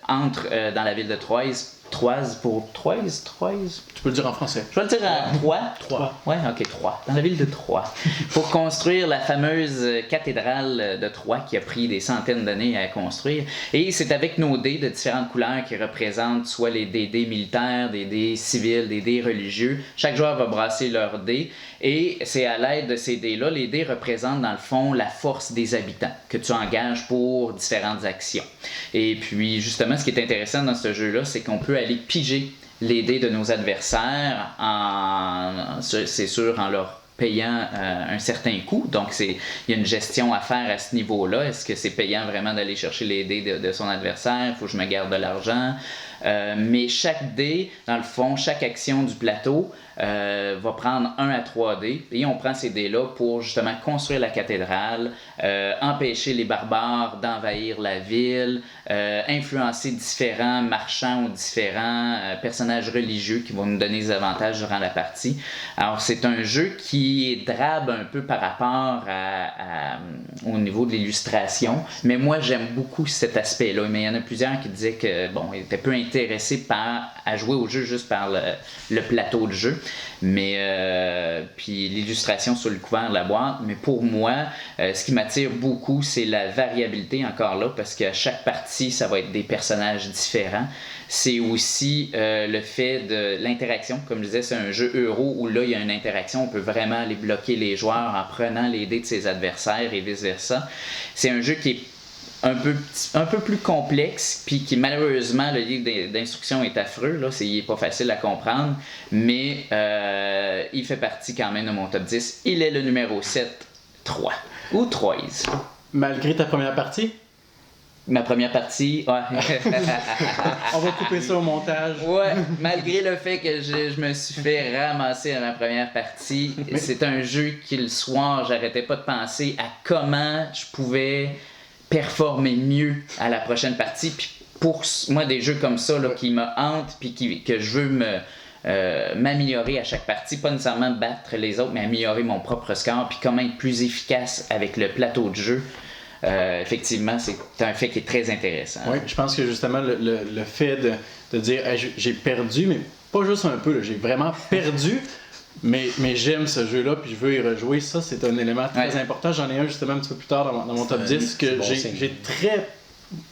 entre dans la ville de Troyes. Troyes? Tu peux le dire en français. Je vais le dire à Troyes. Ouais, ok, Troyes. Dans la ville de Troyes. Pour construire la fameuse cathédrale de Troyes qui a pris des centaines d'années à construire. Et c'est avec nos dés de différentes couleurs qui représentent soit des dés militaires, des dés civils, des dés religieux. Chaque joueur va brasser leurs dés. Et c'est à l'aide de ces dés-là, les dés représentent dans le fond la force des habitants que tu engages pour différentes actions. Et puis justement, ce qui est intéressant dans ce jeu-là, c'est qu'on peut aller piger les dés de nos adversaires, c'est sûr, en leur payant un certain coût. Donc, il y a une gestion à faire à ce niveau-là. Est-ce que c'est payant vraiment d'aller chercher les dés de son adversaire? Il faut que je me garde de l'argent. Mais chaque dé, dans le fond, chaque action du plateau va prendre 1 à 3 dés et on prend ces dés-là pour justement construire la cathédrale, empêcher les barbares d'envahir la ville, influencer différents marchands ou différents personnages religieux qui vont nous donner des avantages durant la partie. Alors c'est un jeu qui est drabe un peu par rapport au niveau de l'illustration, mais moi j'aime beaucoup cet aspect-là. Mais il y en a plusieurs qui disaient que ils étaient peu intéressés à jouer au jeu juste par le plateau de jeu. Mais puis l'illustration sur le couvert de la boîte. Mais pour moi, ce qui m'attire beaucoup, c'est la variabilité encore là, parce qu'à chaque partie, ça va être des personnages différents. C'est aussi le fait de l'interaction. Comme je disais, c'est un jeu euro où là, il y a une interaction. On peut vraiment aller bloquer les joueurs en prenant les dés de ses adversaires et vice-versa. C'est un jeu qui est un peu plus complexe, puis qui malheureusement, le livre d'instruction est affreux, là, il n'est pas facile à comprendre, mais il fait partie quand même de mon top 10. Il est le numéro 7, 3, ou Troyes. Malgré ta première partie? Ma première partie, ouais. On va couper ça au montage. Ouais, malgré le fait que je me suis fait ramasser à ma première partie, c'est un jeu qui, le soir, j'arrêtais pas de penser à comment je pouvais performer mieux à la prochaine partie. Puis pour moi, des jeux comme ça là, qui me hantent, puis que je veux m'améliorer à chaque partie, pas nécessairement battre les autres, mais améliorer mon propre score, puis comment être plus efficace avec le plateau de jeu. Effectivement, c'est un fait qui est très intéressant. Oui, je pense que justement le fait de dire hey, j'ai perdu, mais pas juste un peu, là, j'ai vraiment perdu, Mais j'aime ce jeu-là, puis je veux y rejouer. Ça, c'est un élément très important. J'en ai un justement un petit peu plus tard dans mon top 10 que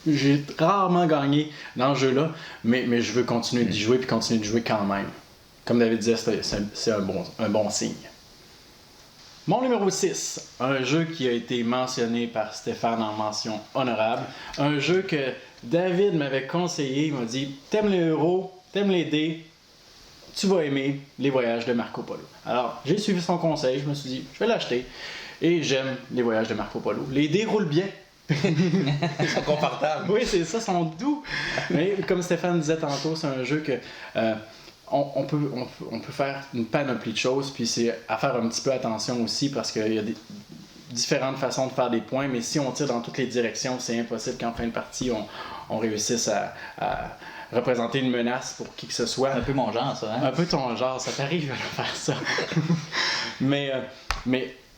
j'ai rarement gagné dans ce jeu-là, mais je veux continuer d'y jouer puis continuer de jouer quand même. Comme David disait, c'est un bon signe. Mon numéro 6, un jeu qui a été mentionné par Stéphane en mention honorable. Un jeu que David m'avait conseillé. Il m'a dit « T'aimes les héros, t'aimes les dés, tu vas aimer les voyages de Marco Polo. » Alors, j'ai suivi son conseil. Je me suis dit « Je vais l'acheter. » Et j'aime les voyages de Marco Polo. Les dés roulent bien. Ils sont confortables. Oui, c'est ça, ils sont doux. Mais comme Stéphane disait tantôt, c'est un jeu que on peut faire une panoplie de choses, puis c'est à faire un petit peu attention aussi parce qu'il y a différentes façons de faire des points, mais si on tire dans toutes les directions, c'est impossible qu'en fin de partie, on réussisse à représenter une menace pour qui que ce soit. Un peu mon genre, ça. Hein? Un peu ton genre, ça t'arrive de faire ça. mais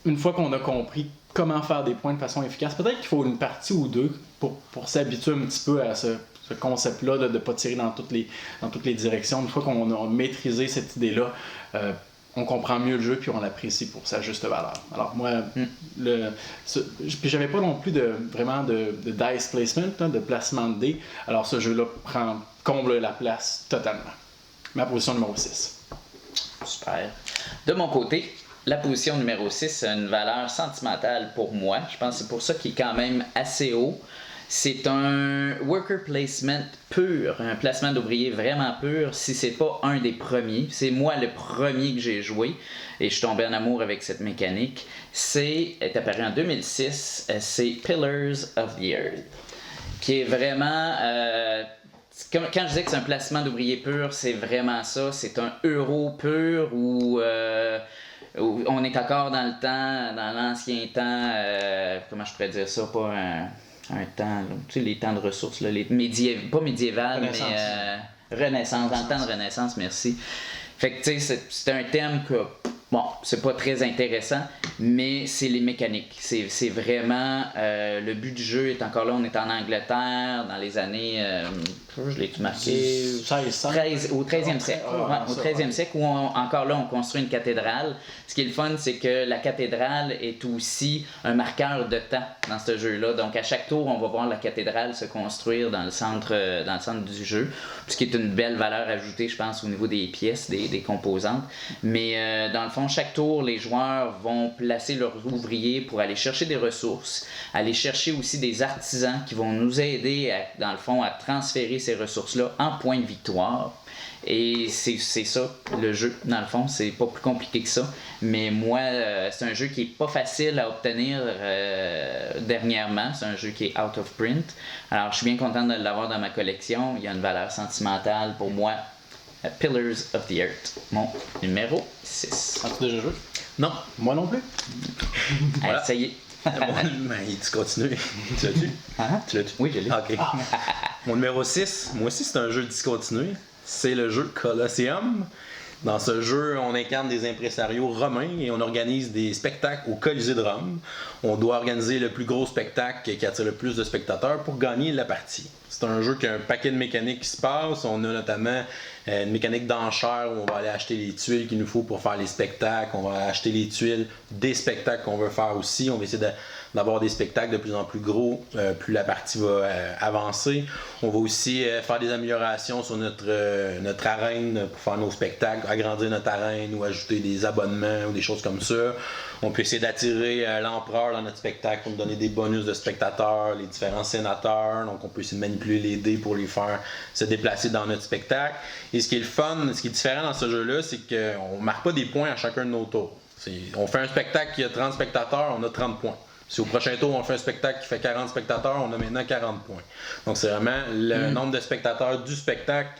une fois qu'on a compris comment faire des points de façon efficace, peut-être qu'il faut une partie ou deux pour s'habituer un petit peu à ce concept-là de ne pas tirer dans toutes les directions. Une fois qu'on a maîtrisé cette idée-là, on comprend mieux le jeu puis on l'apprécie pour sa juste valeur. Alors moi, puis j'avais pas non plus vraiment de dice placement, de placement de dés. Alors ce jeu-là comble la place totalement. Ma position numéro 6. Super. De mon côté, la position numéro 6 a une valeur sentimentale pour moi. Je pense que c'est pour ça qu'il est quand même assez haut. C'est un worker placement pur, un placement d'ouvrier vraiment pur, si c'est pas un des premiers. C'est moi le premier que j'ai joué et je suis tombé en amour avec cette mécanique. Est apparu en 2006, c'est Pillars of the Earth, qui est vraiment... quand je dis que c'est un placement d'ouvrier pur, c'est vraiment ça. C'est un euro pur où on est encore dans le temps, dans l'ancien temps, comment je pourrais dire ça, pas un temps, tu sais, les temps de ressources, là, pas médiéval, mais Renaissance, dans le temps de Renaissance, merci. Fait que, tu sais, c'est un thème que, bon, c'est pas très intéressant, mais c'est les mécaniques. C'est vraiment, le but du jeu est encore là, on est en Angleterre, dans les années, je l'ai-tu marqué? 13, au 13e siècle. Au 13e siècle, où encore là, on construit une cathédrale. Ce qui est le fun, c'est que la cathédrale est aussi un marqueur de temps dans ce jeu-là. Donc, à chaque tour, on va voir la cathédrale se construire dans le centre du jeu, ce qui est une belle valeur ajoutée, je pense, au niveau des pièces, des composantes. Mais dans le fond, chaque tour, les joueurs vont placer leurs ouvriers pour aller chercher des ressources, aller chercher aussi des artisans qui vont nous aider, dans le fond, à transférer ces ressources-là en points de victoire. Et c'est ça, le jeu, dans le fond, c'est pas plus compliqué que ça. Mais moi, c'est un jeu qui est pas facile à obtenir dernièrement. C'est un jeu qui est out of print. Alors, je suis bien content de l'avoir dans ma collection. Il y a une valeur sentimentale pour moi. Pillars of the Earth, mon numéro 6. As-tu déjà joué? Non. Moi non plus. Voilà. Ça y est. Tu continues. Tu l'as-tu? Tu l'as-tu? Oui, je l'ai. Ok. Mon numéro 6, moi aussi, c'est un jeu discontinué. C'est le jeu Colosseum. Dans ce jeu, on incarne des impresarios romains et on organise des spectacles au Colisée de Rome. On doit organiser le plus gros spectacle qui attire le plus de spectateurs pour gagner la partie. C'est un jeu qui a un paquet de mécaniques qui se passent. On a notamment une mécanique d'enchère où on va aller acheter les tuiles qu'il nous faut pour faire les spectacles. On va acheter les tuiles des spectacles qu'on veut faire aussi. On va essayer d'avoir des spectacles de plus en plus gros, plus la partie va avancer. On va aussi faire des améliorations sur notre arène pour faire nos spectacles, agrandir notre arène ou ajouter des abonnements ou des choses comme ça. On peut essayer d'attirer l'empereur dans notre spectacle pour nous donner des bonus de spectateurs, les différents sénateurs. Donc on peut essayer de manipuler les dés pour les faire se déplacer dans notre spectacle. Et ce qui est le fun, ce qui est différent dans ce jeu-là, c'est qu'on ne marque pas des points à chacun de nos tours. On fait un spectacle qui a 30 spectateurs, on a 30 points. Si au prochain tour, on fait un spectacle qui fait 40 spectateurs, on a maintenant 40 points. Donc, c'est vraiment le nombre de spectateurs du spectacle.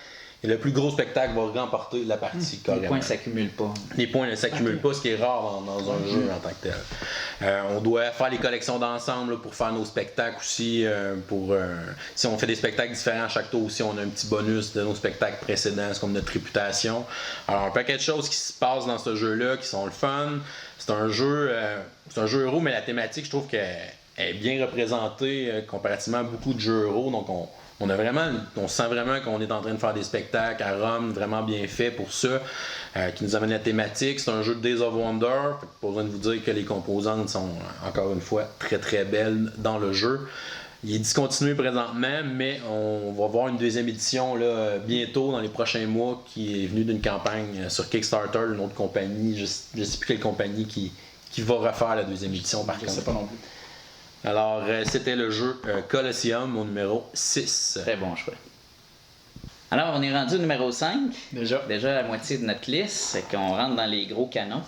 Et le plus gros spectacle va remporter la partie. Les points ne s'accumulent pas. Les points ne s'accumulent pas, ce qui est rare dans un jeu en tant que tel. On doit faire les collections d'ensemble pour faire nos spectacles aussi. Si on fait des spectacles différents à chaque tour aussi, on a un petit bonus de nos spectacles précédents, c'est comme notre réputation. Alors, un paquet de choses qui se passent dans ce jeu-là qui sont le fun. C'est un jeu euro, mais la thématique, je trouve qu'elle est bien représentée comparativement à beaucoup de jeux euro. Donc, On sent vraiment qu'on est en train de faire des spectacles à Rome, vraiment bien fait pour ça, qui nous amène la thématique. C'est un jeu de Days of Wonder, pas besoin de vous dire que les composantes sont encore une fois très très belles dans le jeu. Il est discontinué présentement, mais on va voir une deuxième édition là, bientôt, dans les prochains mois, qui est venue d'une campagne sur Kickstarter, une autre compagnie, je ne sais plus quelle compagnie qui va refaire la deuxième édition par contre. Je sais pas non plus. Alors, c'était le jeu Colosseum au numéro 6. Très bon choix. Alors, on est rendu au numéro 5. Déjà. Déjà la moitié de notre liste, c'est qu'on rentre dans les gros canons.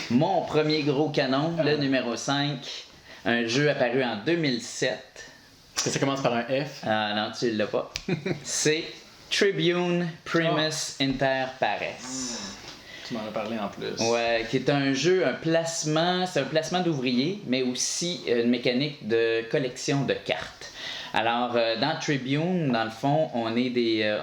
Mon premier gros canon, le numéro 5, un jeu apparu en 2007. Est-ce que ça commence par un F? Ah non, tu l'as pas. C'est Tribune Primus Inter Pares. Tu m'en as parlé en plus. Ouais, qui est un jeu, c'est un placement d'ouvriers, mais aussi une mécanique de collection de cartes. Alors, dans Tribune, dans le fond, on est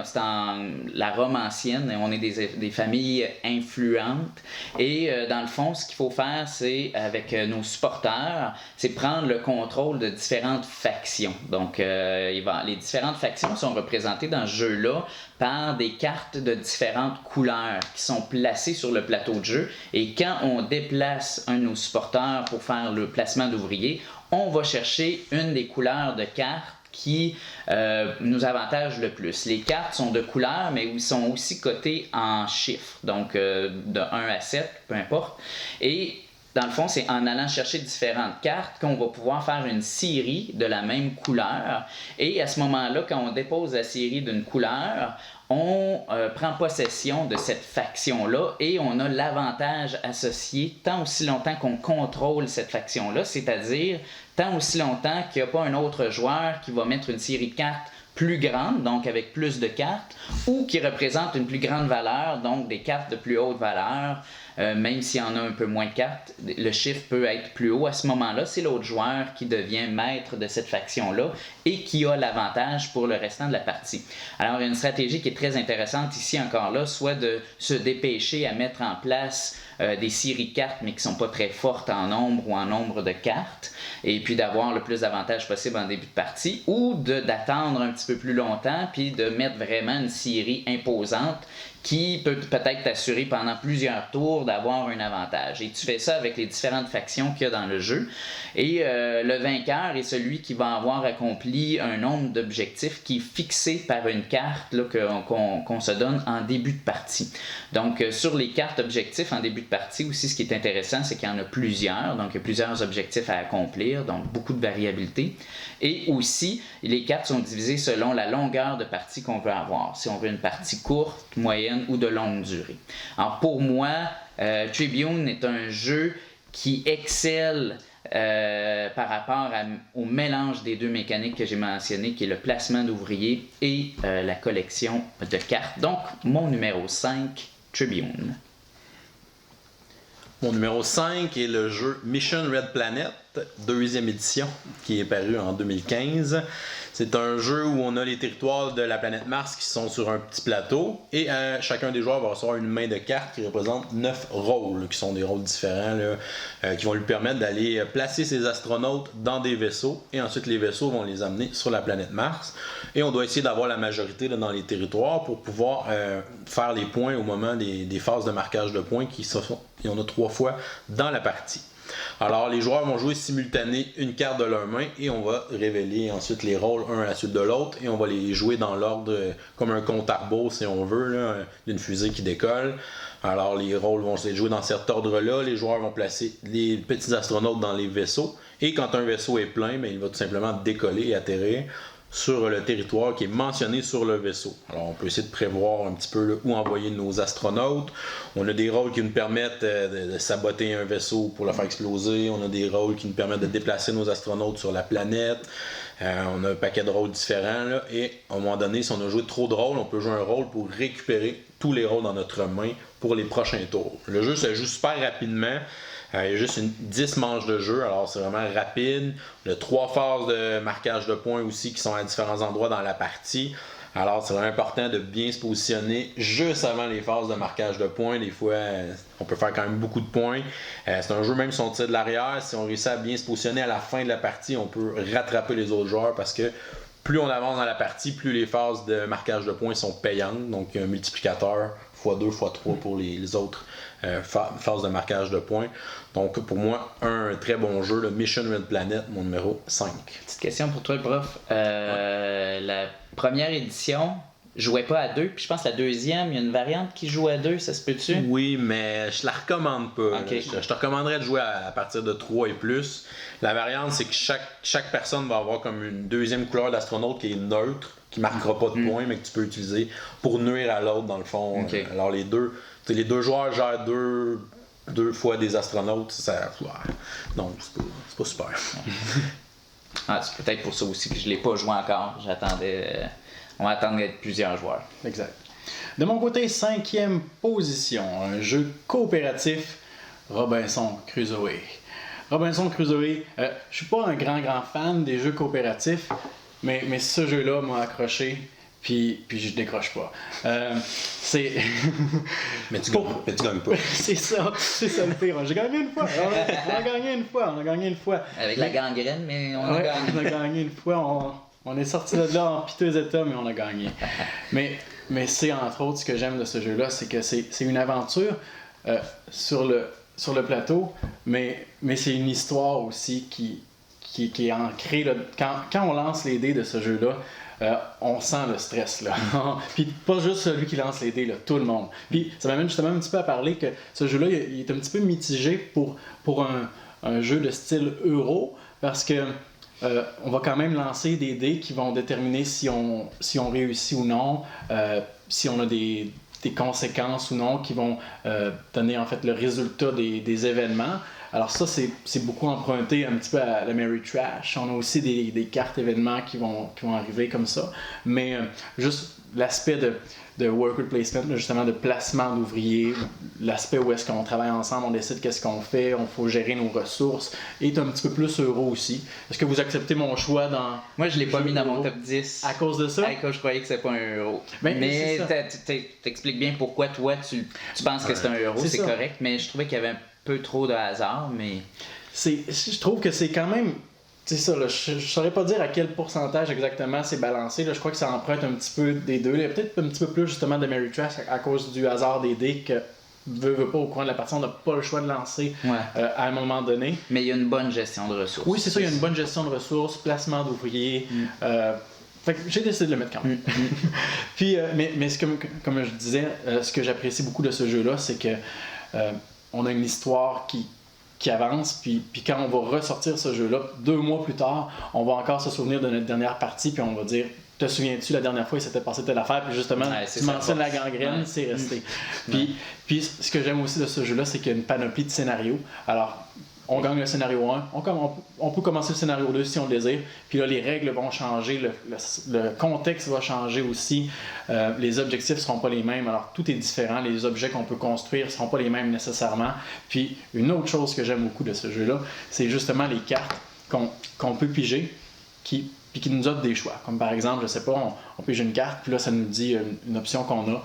c'est dans la Rome ancienne, et on est des familles influentes. Et dans le fond, ce qu'il faut faire, c'est, avec nos supporters, c'est prendre le contrôle de différentes factions. Donc, les différentes factions sont représentées dans ce jeu-là par des cartes de différentes couleurs qui sont placées sur le plateau de jeu. Et quand on déplace un de nos supporters pour faire le placement d'ouvriers, on va chercher une des couleurs de cartes qui nous avantage le plus. Les cartes sont de couleurs, mais ils sont aussi cotées en chiffres, donc de 1 à 7, peu importe. Et dans le fond, c'est en allant chercher différentes cartes qu'on va pouvoir faire une série de la même couleur. Et à ce moment-là, quand on dépose la série d'une couleur, on prend possession de cette faction-là et on a l'avantage associé tant aussi longtemps qu'on contrôle cette faction-là, c'est-à-dire tant aussi longtemps qu'il n'y a pas un autre joueur qui va mettre une série de cartes plus grande, donc avec plus de cartes, ou qui représente une plus grande valeur, donc des cartes de plus haute valeur. Même s'il y en a un peu moins de cartes, le chiffre peut être plus haut. À ce moment-là, c'est l'autre joueur qui devient maître de cette faction-là et qui a l'avantage pour le restant de la partie. Alors, il y a une stratégie qui est très intéressante ici encore là, soit de se dépêcher à mettre en place des séries de cartes, mais qui ne sont pas très fortes en nombre ou en nombre de cartes, et puis d'avoir le plus d'avantages possible en début de partie, ou d'attendre un petit peu plus longtemps, puis de mettre vraiment une série imposante qui peut peut-être t'assurer pendant plusieurs tours d'avoir un avantage. Et tu fais ça avec les différentes factions qu'il y a dans le jeu. Et le vainqueur est celui qui va avoir accompli un nombre d'objectifs qui est fixé par une carte là, qu'on se donne en début de partie. Donc, sur les cartes objectifs en début de partie, aussi, ce qui est intéressant, c'est qu'il y en a plusieurs. Donc, il y a plusieurs objectifs à accomplir, donc beaucoup de variabilité. Et aussi, les cartes sont divisées selon la longueur de partie qu'on veut avoir. Si on veut une partie courte, moyenne ou de longue durée. Alors pour moi, Tribune est un jeu qui excelle par rapport au mélange des deux mécaniques que j'ai mentionnées, qui est le placement d'ouvriers et la collection de cartes. Donc, mon numéro 5, Tribune. Mon numéro 5 est le jeu Mission Red Planet, deuxième édition, qui est paru en 2015. C'est un jeu où on a les territoires de la planète Mars qui sont sur un petit plateau et chacun des joueurs va recevoir une main de cartes qui représente 9 rôles, qui sont des rôles différents, là, qui vont lui permettre d'aller placer ses astronautes dans des vaisseaux et ensuite les vaisseaux vont les amener sur la planète Mars et on doit essayer d'avoir la majorité là, dans les territoires pour pouvoir faire les points au moment des phases de marquage de points il y en a 3 fois dans la partie. Alors, les joueurs vont jouer simultané une carte de leur main et on va révéler ensuite les rôles un à la suite de l'autre et on va les jouer dans l'ordre comme un compte à rebours si on veut, là, d'une fusée qui décolle. Alors, les rôles vont se jouer dans cet ordre-là. Les joueurs vont placer les petits astronautes dans les vaisseaux et quand un vaisseau est plein, il va tout simplement décoller et atterrir sur le territoire qui est mentionné sur le vaisseau. Alors, on peut essayer de prévoir un petit peu là, où envoyer nos astronautes. On a des rôles qui nous permettent de saboter un vaisseau pour le faire exploser. On a des rôles qui nous permettent de déplacer nos astronautes sur la planète. On a un paquet de rôles différents. Là, et à un moment donné, si on a joué trop de rôles, on peut jouer un rôle pour récupérer tous les rôles dans notre main pour les prochains tours. Le jeu se joue super rapidement. Il y a juste 10 manches de jeu, alors c'est vraiment rapide. Il y a 3 phases de marquage de points aussi qui sont à différents endroits dans la partie. Alors c'est vraiment important de bien se positionner juste avant les phases de marquage de points. Des fois, on peut faire quand même beaucoup de points. C'est un jeu même si on tire de l'arrière, si on réussit à bien se positionner à la fin de la partie, on peut rattraper les autres joueurs parce que plus on avance dans la partie, plus les phases de marquage de points sont payantes. Donc, il y a un multiplicateur x2, x3 pour les autres phases de marquage de points. Donc, pour moi, un très bon jeu, le Mission Red Planet, mon numéro 5. Petite question pour toi, prof. La première édition jouait pas à 2, puis je pense que la deuxième, il y a une variante qui joue à 2, ça se peut-tu? Oui, mais je la recommande pas. Okay. Je te recommanderais de jouer à partir de 3 et plus. La variante, c'est que chaque personne va avoir comme une deuxième couleur d'astronaute qui est neutre, qui marquera pas de points, mais que tu peux utiliser pour nuire à l'autre, dans le fond. Okay. Alors, les deux joueurs gèrent deux fois des astronautes. Ça, donc, c'est pas super. C'est peut-être pour ça aussi que je l'ai pas joué encore. On va attendre d'être plusieurs joueurs. Exact. De mon côté, 5e position, un jeu coopératif, Robinson Crusoe. Robinson Crusoe, je suis pas un grand fan des jeux coopératifs, mais ce jeu-là m'a accroché, puis je décroche pas. C'est... mais tu gagnes pas. c'est ça le pire. J'ai gagné une fois. On a gagné une fois. Avec la gangrène, mais on a gagné. On a gagné une fois. On est sorti de là en piteux état, mais on a gagné. Mais c'est entre autres ce que j'aime de ce jeu-là, c'est que c'est une aventure sur le plateau, mais c'est une histoire aussi qui est ancrée. Là. Quand on lance les dés de ce jeu-là, on sent le stress. Là. Puis pas juste celui qui lance les dés, là, tout le monde. Puis ça m'amène justement un petit peu à parler que ce jeu-là, il est un petit peu mitigé pour un jeu de style euro, parce que on va quand même lancer des dés qui vont déterminer si on réussit ou non, si on a des conséquences ou non, qui vont donner en fait le résultat des événements. Alors ça, c'est beaucoup emprunté un petit peu à la Mary Trash. On a aussi des cartes événements qui vont arriver comme ça. Mais juste l'aspect de worker placement, justement de placement d'ouvriers, l'aspect où est-ce qu'on travaille ensemble, on décide qu'est-ce qu'on fait, on faut gérer nos ressources, est un petit peu plus euro aussi. Est-ce que vous acceptez mon choix dans... Moi, je l'ai pas mis dans mon top 10. À cause de ça? À cause je croyais que c'était pas un euro. Mais t'expliques bien pourquoi toi, tu penses que c'est un euro, c'est correct, mais je trouvais qu'il y avait un peu trop de hasard, mais... Je trouve que c'est quand même... C'est ça, là, je ne saurais pas dire à quel pourcentage exactement c'est balancé. Là, je crois que ça emprunte un petit peu des deux. Il y a peut-être un petit peu plus justement de Mary Trash à cause du hasard des dés que veut pas au courant de la partie, on n'a pas le choix de lancer à un moment donné. Mais il y a une bonne gestion de ressources. Oui, c'est ça, il y a une bonne gestion de ressources, placement d'ouvriers. Fait que j'ai décidé de le mettre quand même. Puis, mais comme je disais, ce que j'apprécie beaucoup de ce jeu-là, c'est que on a une histoire qui avance, puis quand on va ressortir ce jeu-là, 2 mois plus tard, on va encore se souvenir de notre dernière partie, puis on va dire, te souviens-tu, la dernière fois, il s'était passé telle affaire, puis justement, tu mentionnes la gangrène, c'est resté. Puis ce que j'aime aussi de ce jeu-là, c'est qu'il y a une panoplie de scénarios. Alors, on gagne le scénario 1, on peut commencer le scénario 2 si on le désire, puis là, les règles vont changer, le contexte va changer aussi, les objectifs ne seront pas les mêmes, alors tout est différent, les objets qu'on peut construire ne seront pas les mêmes nécessairement. Puis une autre chose que j'aime beaucoup de ce jeu-là, c'est justement les cartes qu'on peut piger, puis qui nous offrent des choix. Comme par exemple, je sais pas, on pige une carte, puis là, ça nous dit une option qu'on a,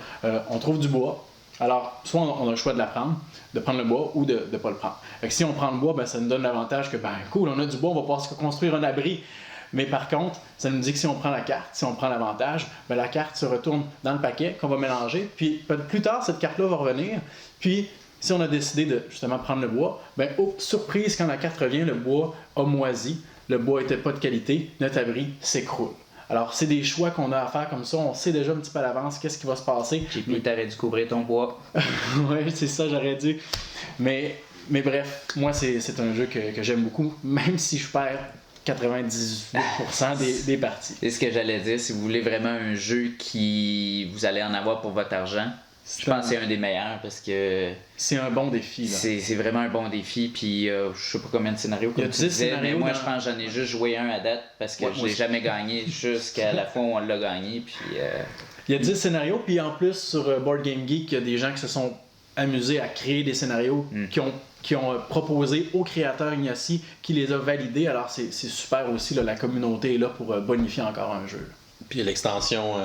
on trouve du bois. Alors, soit on a le choix de prendre le bois ou de ne pas le prendre. Fait que si on prend le bois, ben, ça nous donne l'avantage que, cool, on a du bois, on va pouvoir se construire un abri. Mais par contre, ça nous dit que si on prend la carte, si on prend l'avantage, ben, la carte se retourne dans le paquet qu'on va mélanger. Puis plus tard, cette carte-là va revenir. Puis, si on a décidé de justement prendre le bois, ben, surprise, quand la carte revient, le bois a moisi, le bois n'était pas de qualité, notre abri s'écroule. Alors, c'est des choix qu'on a à faire comme ça. On sait déjà un petit peu à l'avance qu'est-ce qui va se passer. Mais t'aurais dû couvrir ton bois. Oui, c'est ça, j'aurais dû. Mais bref, moi, c'est un jeu que j'aime beaucoup, même si je perds 98% des parties. C'est ce que j'allais dire. Si vous voulez vraiment un jeu qui vous allez en avoir pour votre argent, je pense que c'est un des meilleurs parce que... C'est un bon défi. Là. C'est vraiment un bon défi. Puis je sais pas combien de scénarios comme tu disais, mais moi je pense que j'en ai juste joué un à date parce que je l'ai jamais gagné jusqu'à la fois où on l'a gagné. Puis, il y a 10 scénarios, puis en plus sur Board Game Geek, il y a des gens qui se sont amusés à créer des scénarios qui ont proposé au créateur Ignacy qui les a validés. Alors c'est super aussi, là, la communauté est là pour bonifier encore un jeu. Puis l'extension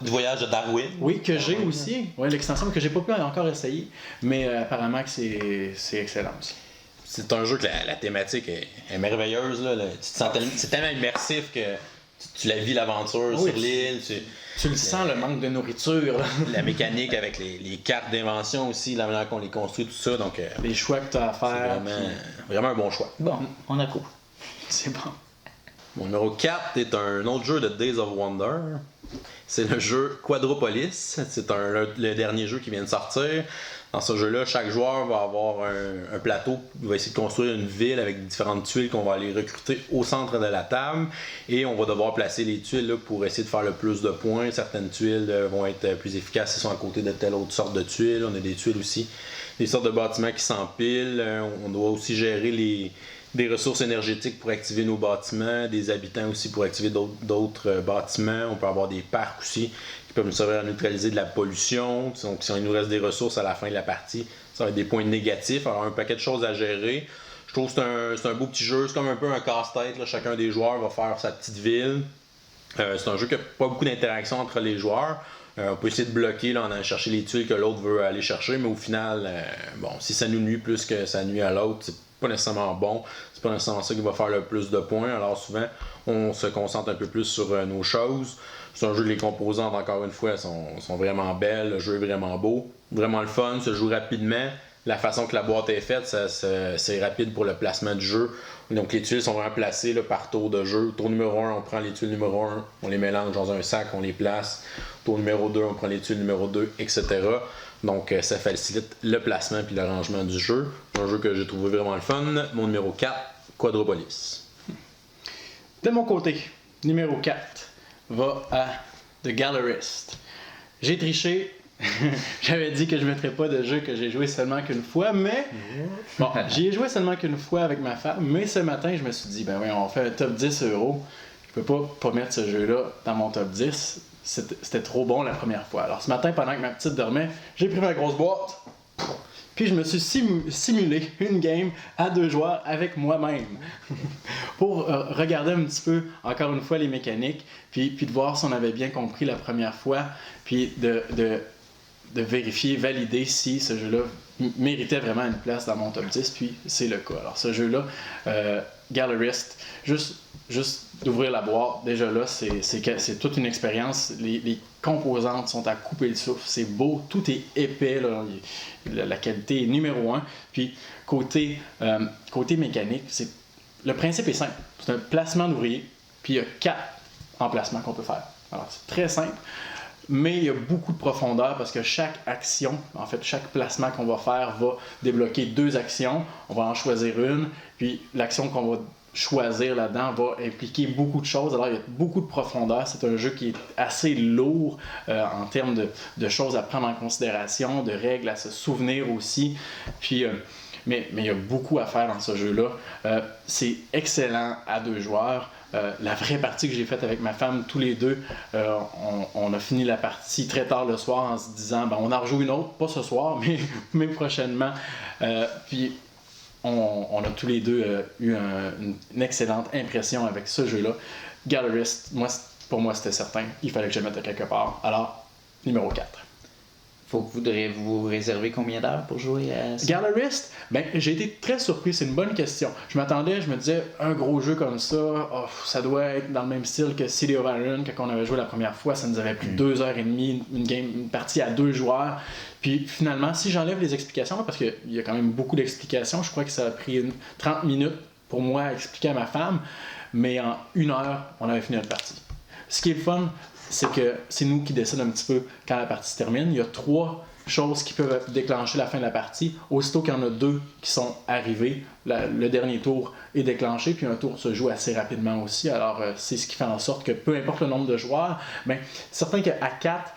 du voyage de Darwin. Oui, que j'ai aussi. Oui, l'extension que j'ai pas pu encore essayer, mais apparemment que c'est excellent aussi. C'est un jeu que la thématique est merveilleuse. Là, c'est tellement immersif que tu la vis l'aventure sur l'île. Tu le sens, le manque de nourriture. Là. La mécanique avec les cartes d'invention aussi, la manière qu'on les construit, tout ça. Donc, les choix que tu as à faire. C'est vraiment un bon choix. Bon, on a cours. C'est bon. Mon numéro 4 est un autre jeu de Days of Wonder. C'est le jeu Quadropolis. C'est le dernier jeu qui vient de sortir. Dans ce jeu-là, chaque joueur va avoir un plateau. Il va essayer de construire une ville avec différentes tuiles qu'on va aller recruter au centre de la table. Et on va devoir placer les tuiles là, pour essayer de faire le plus de points. Certaines tuiles vont être plus efficaces si elles sont à côté de telle autre sorte de tuiles. On a des tuiles aussi, des sortes de bâtiments qui s'empilent. On doit aussi gérer des ressources énergétiques pour activer nos bâtiments, des habitants aussi pour activer d'autres bâtiments. On peut avoir des parcs aussi qui peuvent nous servir à neutraliser de la pollution. Donc, si il nous reste des ressources à la fin de la partie, ça va être des points négatifs. Alors, un paquet de choses à gérer. Je trouve que c'est un beau petit jeu. C'est comme un peu un casse-tête. Là. Chacun des joueurs va faire sa petite ville. C'est un jeu qui n'a pas beaucoup d'interaction entre les joueurs. On peut essayer de bloquer là, en allant chercher les tuiles que l'autre veut aller chercher, mais au final, si ça nous nuit plus que ça nuit à l'autre, c'est pas nécessairement bon. C'est pas nécessairement ça qui va faire le plus de points. Alors souvent, on se concentre un peu plus sur nos choses. C'est un jeu, les composantes, encore une fois, sont vraiment belles. Le jeu est vraiment beau, vraiment le fun, se joue rapidement. La façon que la boîte est faite, c'est rapide pour le placement du jeu. Donc les tuiles sont vraiment placées là, par tour de jeu. Tour numéro 1, on prend les tuiles numéro 1, on les mélange dans un sac, on les place. Tour numéro 2, on prend les tuiles numéro 2, etc. Donc ça facilite le placement et le rangement du jeu. C'est un jeu que j'ai trouvé vraiment le fun. Mon numéro 4, Quadropolis. De mon côté, numéro 4 va à The Gallerist. J'ai triché. J'avais dit que je ne mettrais pas de jeu que j'ai joué seulement qu'une fois, mais bon, j'y ai joué seulement qu'une fois avec ma femme, mais ce matin, je me suis dit, ben oui, on fait un top 10 euros. Je peux pas mettre ce jeu-là dans mon top 10. C'était trop bon la première fois. Alors ce matin, pendant que ma petite dormait, j'ai pris ma grosse boîte, puis je me suis simulé une game à 2 joueurs avec moi-même pour regarder un petit peu, encore une fois, les mécaniques, puis de voir si on avait bien compris la première fois, puis de vérifier, valider si ce jeu-là méritait vraiment une place dans mon top 10, puis c'est le cas. Alors ce jeu-là, Gallerist, juste d'ouvrir la boîte, déjà là, c'est toute une expérience. Les composantes sont à couper le souffle, c'est beau, tout est épais, là. La qualité est numéro 1. Puis côté mécanique, le principe est simple. C'est un placement d'ouvrier, puis il y a 4 emplacements qu'on peut faire. Alors c'est très simple. Mais il y a beaucoup de profondeur parce que chaque action, en fait, chaque placement qu'on va faire va débloquer 2 actions. On va en choisir une, puis l'action qu'on va choisir là-dedans va impliquer beaucoup de choses. Alors, il y a beaucoup de profondeur. C'est un jeu qui est assez lourd en termes de choses à prendre en considération, de règles à se souvenir aussi. Puis, mais il y a beaucoup à faire dans ce jeu-là. C'est excellent à 2 joueurs. La vraie partie que j'ai faite avec ma femme, tous les deux, on a fini la partie très tard le soir en se disant on en rejoue une autre, pas ce soir, mais prochainement. Puis on a tous les deux eu une excellente impression avec ce jeu-là. Gallerist, pour moi c'était certain, il fallait que je le mette quelque part. Alors, numéro 4. Voudrez-vous réserver combien d'heures pour jouer à ça? Gallerist, j'ai été très surpris, c'est une bonne question. Je me disais, un gros jeu comme ça, ça doit être dans le même style que City of Iron, quand on avait joué la première fois, ça nous avait pris 2h30, une partie à 2 joueurs. Puis finalement, si j'enlève les explications, parce qu'il y a quand même beaucoup d'explications, je crois que ça a pris 30 minutes pour moi à expliquer à ma femme, mais en 1 heure, on avait fini notre partie. Ce qui est le fun, c'est que c'est nous qui décidons un petit peu quand la partie se termine. Il y a 3 choses qui peuvent déclencher la fin de la partie. Aussitôt qu'il y en a 2 qui sont arrivés, le dernier tour est déclenché, puis un tour se joue assez rapidement aussi. Alors, c'est ce qui fait en sorte que peu importe le nombre de joueurs, c'est certain qu'à 4,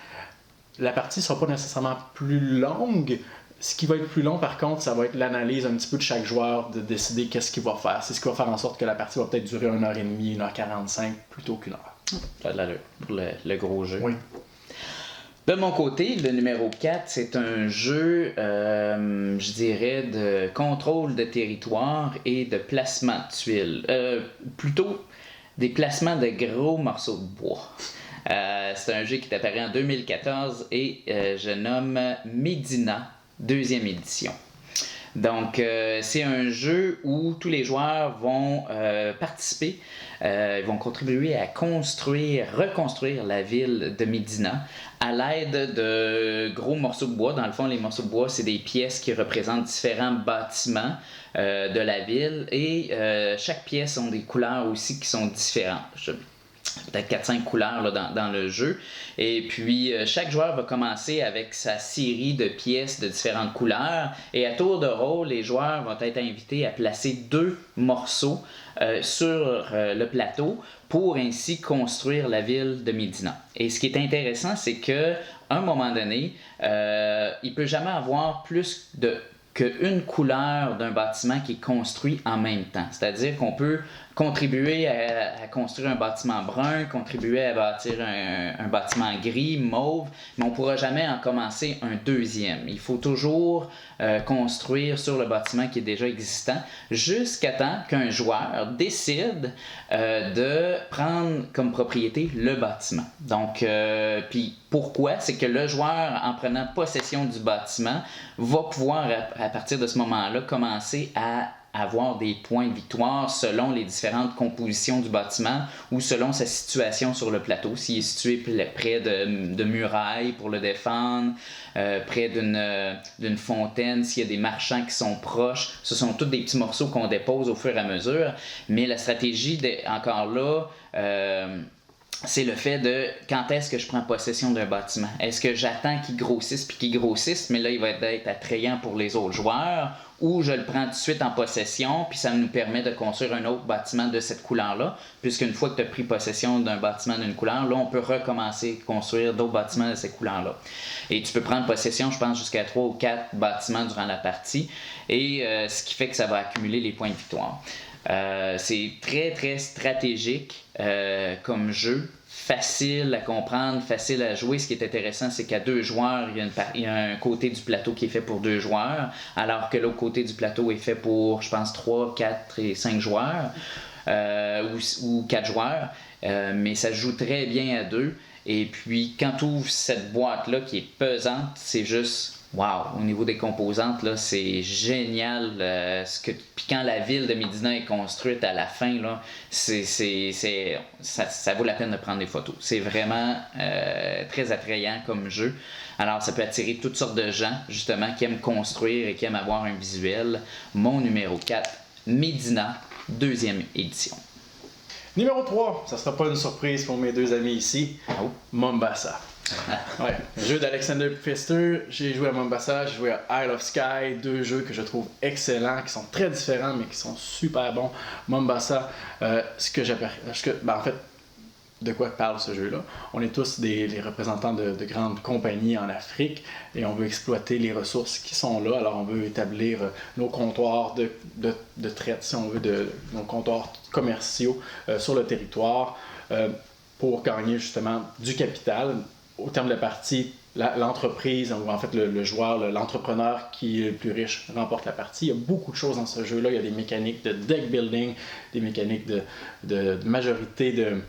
la partie ne sera pas nécessairement plus longue. Ce qui va être plus long, par contre, ça va être l'analyse un petit peu de chaque joueur, de décider qu'est-ce qu'il va faire. C'est ce qui va faire en sorte que la partie va peut-être durer 1h30, 1h45 plutôt qu'une heure. Ça a de l'allure pour le gros jeu. Oui. De mon côté, le numéro 4, c'est un jeu, je dirais, de contrôle de territoire et de placement de tuiles. Plutôt des placements de gros morceaux de bois. C'est un jeu qui est apparu en 2014 et je nomme Medina, 2e édition. Donc, c'est un jeu où tous les joueurs vont participer, ils vont contribuer à reconstruire la ville de Medina à l'aide de gros morceaux de bois. Dans le fond, les morceaux de bois, c'est des pièces qui représentent différents bâtiments de la ville et chaque pièce ont des couleurs aussi qui sont différentes. Peut-être 4-5 couleurs là, dans le jeu. Et puis, chaque joueur va commencer avec sa série de pièces de différentes couleurs. Et à tour de rôle, les joueurs vont être invités à placer 2 morceaux sur le plateau pour ainsi construire la ville de Medina. Et ce qui est intéressant, c'est qu'à un moment donné, il ne peut jamais avoir plus qu'une couleur d'un bâtiment qui est construit en même temps. C'est-à-dire qu'on peut contribuer à construire un bâtiment brun, contribuer à bâtir un bâtiment gris, mauve, mais on ne pourra jamais en commencer un deuxième. Il faut toujours construire sur le bâtiment qui est déjà existant jusqu'à temps qu'un joueur décide de prendre comme propriété le bâtiment. Donc, puis pourquoi? C'est que le joueur, en prenant possession du bâtiment, va pouvoir, à partir de ce moment-là, commencer à avoir des points de victoire selon les différentes compositions du bâtiment ou selon sa situation sur le plateau. S'il est situé près de murailles pour le défendre, près d'une fontaine, s'il y a des marchands qui sont proches, ce sont tous des petits morceaux qu'on dépose au fur et à mesure. Mais la stratégie, encore là, c'est le fait de quand est-ce que je prends possession d'un bâtiment. Est-ce que j'attends qu'il grossisse puis qu'il grossisse, mais là il va être attrayant pour les autres joueurs, ou je le prends tout de suite en possession puis ça nous permet de construire un autre bâtiment de cette couleur-là, puisqu'une fois que tu as pris possession d'un bâtiment d'une couleur, là on peut recommencer à construire d'autres bâtiments de cette couleur-là. Et tu peux prendre possession, je pense, jusqu'à 3 ou 4 bâtiments durant la partie, et ce qui fait que ça va accumuler les points de victoire. C'est très très stratégique comme jeu, facile à comprendre, facile à jouer. Ce qui est intéressant, c'est qu'à 2 joueurs, il y a un côté du plateau qui est fait pour 2 joueurs, alors que l'autre côté du plateau est fait pour, je pense, 3, 4 et 5 joueurs, ou 4 joueurs, mais ça joue très bien à 2. Et puis, quand tu ouvres cette boîte-là qui est pesante, c'est juste... Wow! Au niveau des composantes, là, c'est génial. Puis quand la ville de Medina est construite à la fin, là, ça vaut la peine de prendre des photos. C'est vraiment très attrayant comme jeu. Alors, ça peut attirer toutes sortes de gens, justement, qui aiment construire et qui aiment avoir un visuel. Mon numéro 4, Medina, 2e édition. Numéro 3, ça sera pas une surprise pour mes 2 amis ici. Oh. Mombasa. Ouais, jeu d'Alexander Pfister. J'ai joué à Mombasa, j'ai joué à Isle of Skye, 2 jeux que je trouve excellents, qui sont très différents mais qui sont super bons. Mombasa, en fait, de quoi parle ce jeu-là? On est tous les représentants de grandes compagnies en Afrique et on veut exploiter les ressources qui sont là. Alors on veut établir nos comptoirs de traite, si on veut, nos comptoirs commerciaux sur le territoire pour gagner justement du capital. Au terme de la partie, l'entreprise, ou en fait le joueur, l'entrepreneur qui est le plus riche remporte la partie. Il y a beaucoup de choses dans ce jeu-là. Il y a des mécaniques de deck building, des mécaniques de majorité de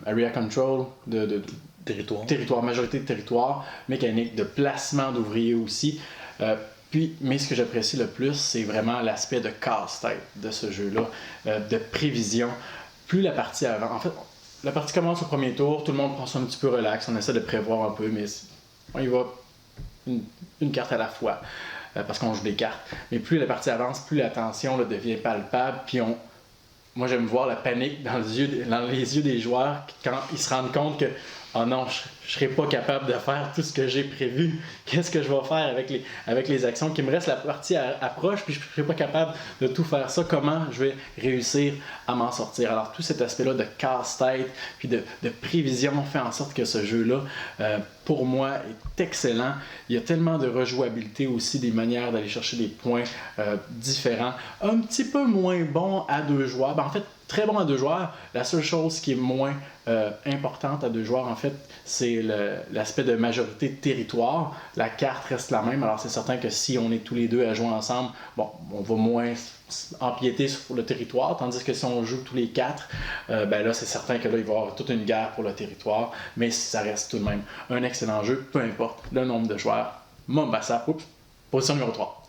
area control, de territoire, majorité de territoire, mécanique de placement d'ouvriers aussi. Mais ce que j'apprécie le plus, c'est vraiment l'aspect de casse-tête de ce jeu-là, de prévision. Plus la partie avance, en fait, la partie commence au premier tour, tout le monde prend ça un petit peu relax, on essaie de prévoir un peu, mais on y va une carte à la fois, parce qu'on joue des cartes. Mais plus la partie avance, plus la tension là, devient palpable, puis moi j'aime voir la panique dans les yeux des joueurs quand ils se rendent compte que oh non, je serai pas capable de faire tout ce que j'ai prévu. Qu'est-ce que je vais faire avec les actions qui me restent? La partie approche, puis je serai pas capable de tout faire ça. Comment je vais réussir à m'en sortir? Alors tout cet aspect-là de casse-tête puis de prévision fait en sorte que ce jeu-là, pour moi, est excellent. Il y a tellement de rejouabilité aussi, des manières d'aller chercher des points différents. Un petit peu moins bon à 2 joueurs. En fait, très bon à 2 joueurs. La seule chose qui est moins importante à 2 joueurs, en fait, c'est l'aspect de majorité de territoire. La carte reste la même. Alors, c'est certain que si on est tous les 2 à jouer ensemble, bon, on va moins empiéter sur le territoire, tandis que si on joue tous les 4, ben là, c'est certain que là, il va y avoir toute une guerre pour le territoire, mais ça reste tout de même un excellent jeu, peu importe le nombre de joueurs. Mombasa, position numéro 3.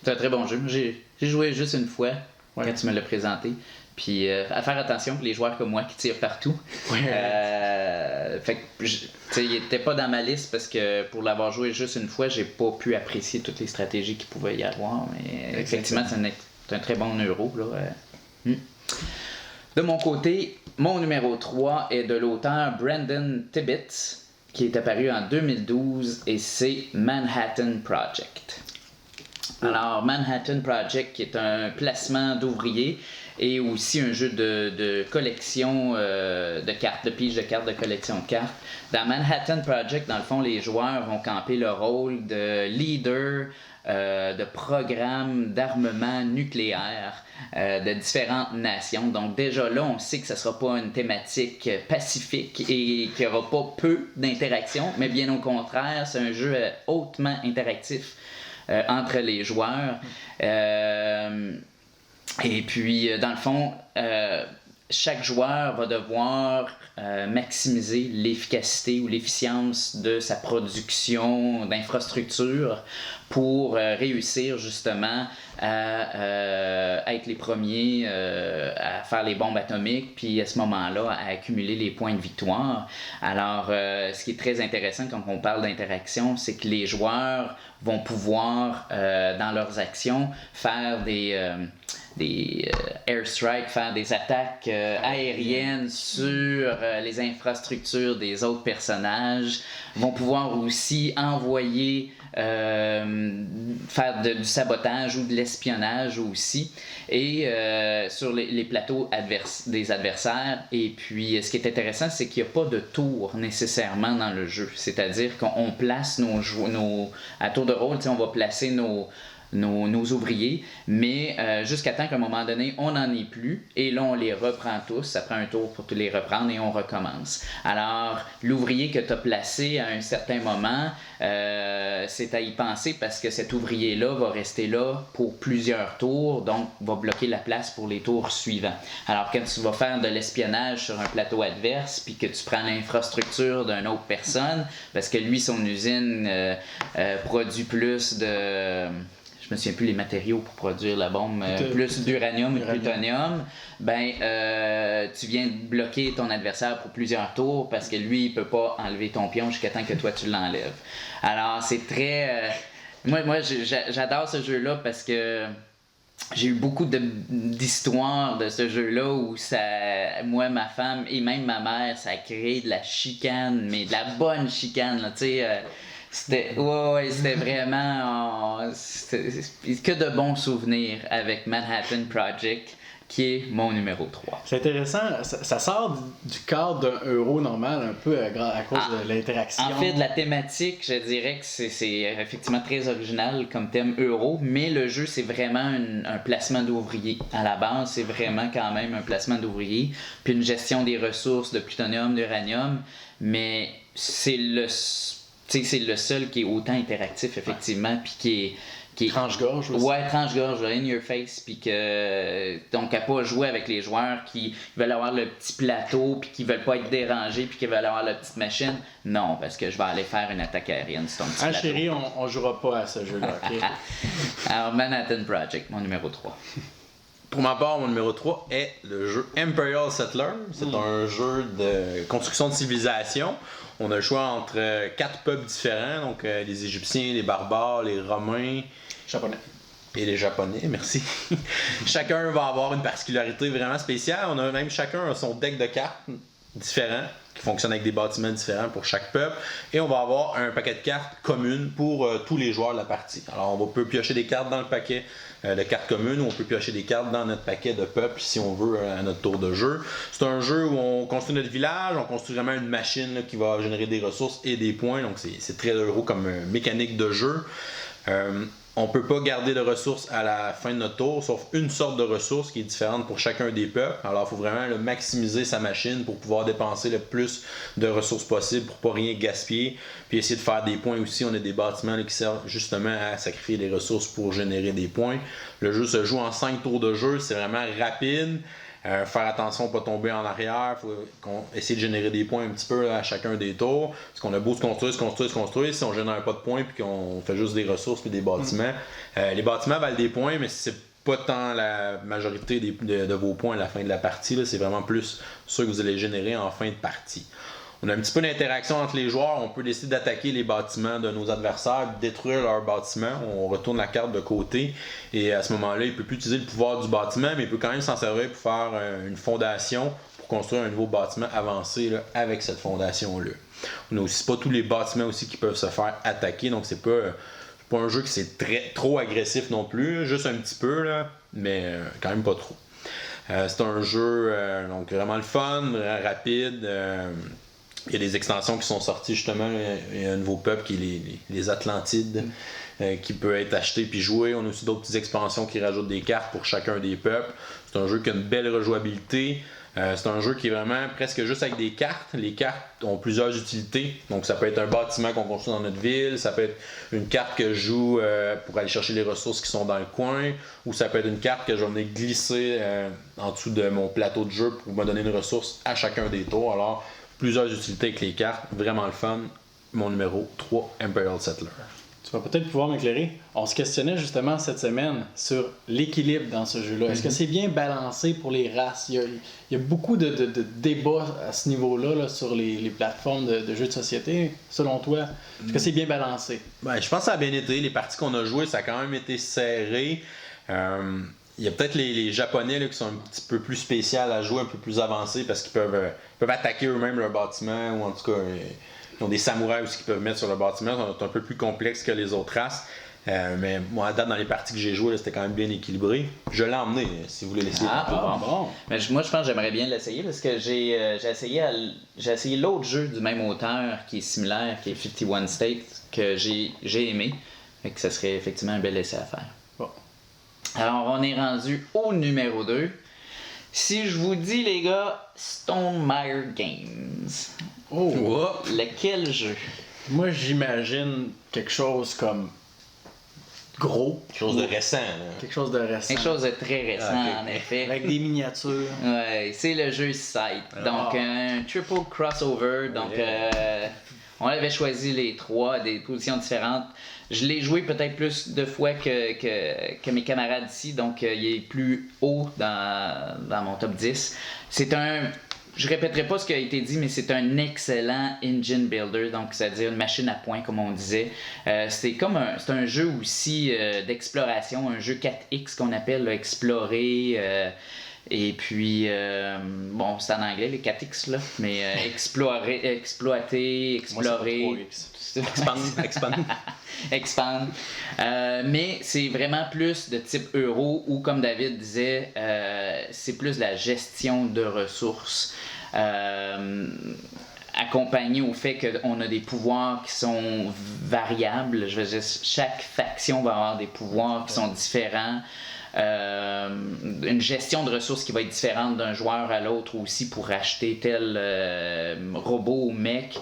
C'est un très bon jeu. J'ai joué juste une fois Ouais. quand tu me l'as présenté. Puis à faire attention pour les joueurs comme moi qui tirent partout. Ouais. Fait que, tu sais, il était pas dans ma liste parce que pour l'avoir joué juste une fois, j'ai pas pu apprécier toutes les stratégies qu'il pouvait y avoir. Mais effectivement, c'est un très bon euro. Là. De mon côté, mon numéro 3 est de l'auteur Brandon Tibbetts, qui est apparu en 2012 et c'est Manhattan Project. Alors, Manhattan Project, qui est un placement d'ouvriers et aussi un jeu de collection de cartes, de piges de cartes, de collection de cartes. Dans Manhattan Project, dans le fond, les joueurs vont camper le rôle de leader de programmes d'armement nucléaire de différentes nations. Donc déjà là, on sait que ce ne sera pas une thématique pacifique et qu'il n'y aura pas peu d'interactions, mais bien au contraire, c'est un jeu hautement interactif entre les joueurs. Et puis, dans le fond, chaque joueur va devoir maximiser l'efficacité ou l'efficience de sa production d'infrastructures pour réussir justement à être les premiers à faire les bombes atomiques, puis à ce moment-là, à accumuler les points de victoire. Alors, ce qui est très intéressant quand on parle d'interaction, c'est que les joueurs vont pouvoir, dans leurs actions, faire des airstrikes, faire des attaques aériennes sur les infrastructures des autres personnages, vont pouvoir aussi envoyer faire du sabotage ou de l'espionnage aussi, et sur les plateaux des adversaires. Et puis ce qui est intéressant, c'est qu'il n'y a pas de tour nécessairement dans le jeu, c'est-à-dire qu'on place à tour de rôle, on va placer nos ouvriers, mais jusqu'à temps qu'à un moment donné, on n'en ait plus, et là, on les reprend tous. Ça prend un tour pour tous les reprendre et on recommence. Alors, l'ouvrier que tu as placé à un certain moment, c'est à y penser parce que cet ouvrier-là va rester là pour plusieurs tours, donc va bloquer la place pour les tours suivants. Alors, quand tu vas faire de l'espionnage sur un plateau adverse, puis que tu prends l'infrastructure d'une autre personne, parce que lui, son usine produit plus de... Je me souviens plus les matériaux pour produire la bombe, plus d'uranium ou de plutonium, tu viens de bloquer ton adversaire pour plusieurs tours parce que lui, il peut pas enlever ton pion jusqu'à temps que toi, tu l'enlèves. Alors, c'est très... Moi j'adore ce jeu-là parce que j'ai eu beaucoup d'histoires de ce jeu-là où moi, ma femme et même ma mère, ça a créé de la chicane, mais de la bonne chicane, là, tu sais... C'était vraiment que de bons souvenirs avec Manhattan Project, qui est mon numéro 3. C'est intéressant, ça sort du cadre d'un euro normal un peu à cause de l'interaction. En fait, de la thématique, je dirais que c'est effectivement très original comme thème euro, mais le jeu, c'est vraiment un placement d'ouvriers. À la base, c'est vraiment quand même un placement d'ouvriers, puis une gestion des ressources de plutonium, d'uranium, mais c'est le seul qui est autant interactif, effectivement, puis qui est tranche-gorge aussi. Ouais, tranche-gorge, in your face, puis que donc à pas jouer avec les joueurs qui veulent avoir le petit plateau, puis qui veulent pas être dérangés, puis qui veulent avoir la petite machine. Non, parce que je vais aller faire une attaque aérienne sur ton petit plateau. Chérie, on jouera pas à ce jeu-là, ok? Alors, Manhattan Project, mon numéro 3. Pour ma part, mon numéro 3 est le jeu Imperial Settler. C'est un jeu de construction de civilisation. On a le choix entre 4 peuples différents, donc les Égyptiens, les barbares, les Romains, Japonais. Et les Japonais, merci. Chacun va avoir une particularité vraiment spéciale. On a même chacun son deck de cartes différent qui fonctionne avec des bâtiments différents pour chaque peuple. Et on va avoir un paquet de cartes communes pour tous les joueurs de la partie. Alors on peut piocher des cartes dans le paquet de cartes communes ou on peut piocher des cartes dans notre paquet de peuples si on veut à notre tour de jeu. C'est un jeu où on construit notre village, on construit vraiment une machine là, qui va générer des ressources et des points. Donc c'est très euro comme mécanique de jeu. On peut pas garder de ressources à la fin de notre tour, sauf une sorte de ressource qui est différente pour chacun des peuples. Alors, il faut vraiment maximiser sa machine pour pouvoir dépenser le plus de ressources possible pour pas rien gaspiller. Puis essayer de faire des points aussi. On a des bâtiments là, qui servent justement à sacrifier des ressources pour générer des points. Le jeu se joue en 5 tours de jeu. C'est vraiment rapide. Faire attention à ne pas tomber en arrière. Il faut essayer de générer des points un petit peu là, à chacun des tours. Parce qu'on a beau se construire. Si on ne génère pas de points puis qu'on fait juste des ressources puis des bâtiments, les bâtiments valent des points, mais c'est pas tant la majorité de vos points à la fin de la partie. Là, c'est vraiment plus ceux que vous allez générer en fin de partie. On a un petit peu d'interaction entre les joueurs. On peut décider d'attaquer les bâtiments de nos adversaires, détruire leurs bâtiments. On retourne la carte de côté et à ce moment-là, il ne peut plus utiliser le pouvoir du bâtiment, mais il peut quand même s'en servir pour faire une fondation pour construire un nouveau bâtiment avancé là, avec cette fondation-là. On n'a aussi pas tous les bâtiments aussi qui peuvent se faire attaquer, donc c'est pas un jeu qui c'est trop agressif non plus, juste un petit peu, là, mais quand même pas trop. C'est un jeu donc vraiment le fun, rapide. Il y a des extensions qui sont sorties justement. Il y a un nouveau peuple qui est les Atlantides qui peut être acheté puis joué. On a aussi d'autres petites expansions qui rajoutent des cartes pour chacun des peuples. C'est un jeu qui a une belle rejouabilité. C'est un jeu qui est vraiment presque juste avec des cartes. Les cartes ont plusieurs utilités. Donc ça peut être un bâtiment qu'on construit dans notre ville, ça peut être une carte que je joue pour aller chercher les ressources qui sont dans le coin, ou ça peut être une carte que je vais venir glisser en dessous de mon plateau de jeu pour me donner une ressource à chacun des tours. Alors, plusieurs utilités avec les cartes, vraiment le fun. Mon numéro 3, Imperial Settler. Tu vas peut-être pouvoir m'éclairer. On se questionnait justement cette semaine sur l'équilibre dans ce jeu-là. Est-ce que c'est bien balancé pour les races? Il y a beaucoup de débats à ce niveau-là là, sur les plateformes de jeux de société. Selon toi, est-ce que c'est bien balancé? Ben, je pense que ça a bien été. Les parties qu'on a jouées, ça a quand même été serré. Il y a peut-être les Japonais là, qui sont un petit peu plus spéciales à jouer, un peu plus avancés parce qu'ils peuvent attaquer eux-mêmes leur bâtiment, ou en tout cas, ils ont des samouraïs aussi qui peuvent mettre sur le bâtiment. Ils sont un peu plus complexes que les autres races. Mais moi, à date, dans les parties que j'ai jouées, là, c'était quand même bien équilibré. Je l'ai emmené, si vous voulez l'essayer. Bon. Mais moi, je pense que j'aimerais bien l'essayer parce que j'ai essayé l'autre jeu du même auteur qui est similaire, qui est 51 States, que j'ai aimé. Et que ça serait effectivement un bel essai à faire. Bon. Alors, on est rendu au numéro 2. Si je vous dis, les gars, Stonemaier Games. Oh! Lequel jeu? Moi, j'imagine quelque chose comme gros. Quelque chose de récent. Là. Quelque chose de récent. Quelque chose de très récent, en effet. Avec des miniatures. Ouais, c'est le jeu Sight. Donc, un triple crossover. Donc, on avait choisi les trois, des positions différentes. Je l'ai joué peut-être plus de fois que mes camarades ici, donc il est plus haut dans mon top 10. Je répéterai pas ce qui a été dit, mais c'est un excellent engine builder, donc c'est-à-dire une machine à points, comme on disait. C'est un jeu aussi d'exploration, un jeu 4X qu'on appelle là, explorer. Et puis, bon, c'est en anglais les 4X là, mais exploiter, explorer. Moi, c'est Expand. Mais c'est vraiment plus de type euro ou, comme David disait, c'est plus la gestion de ressources. Accompagné au fait qu'on a des pouvoirs qui sont variables. Je veux dire, chaque faction va avoir des pouvoirs qui sont différents. Une gestion de ressources qui va être différente d'un joueur à l'autre aussi pour acheter tel robot ou mec.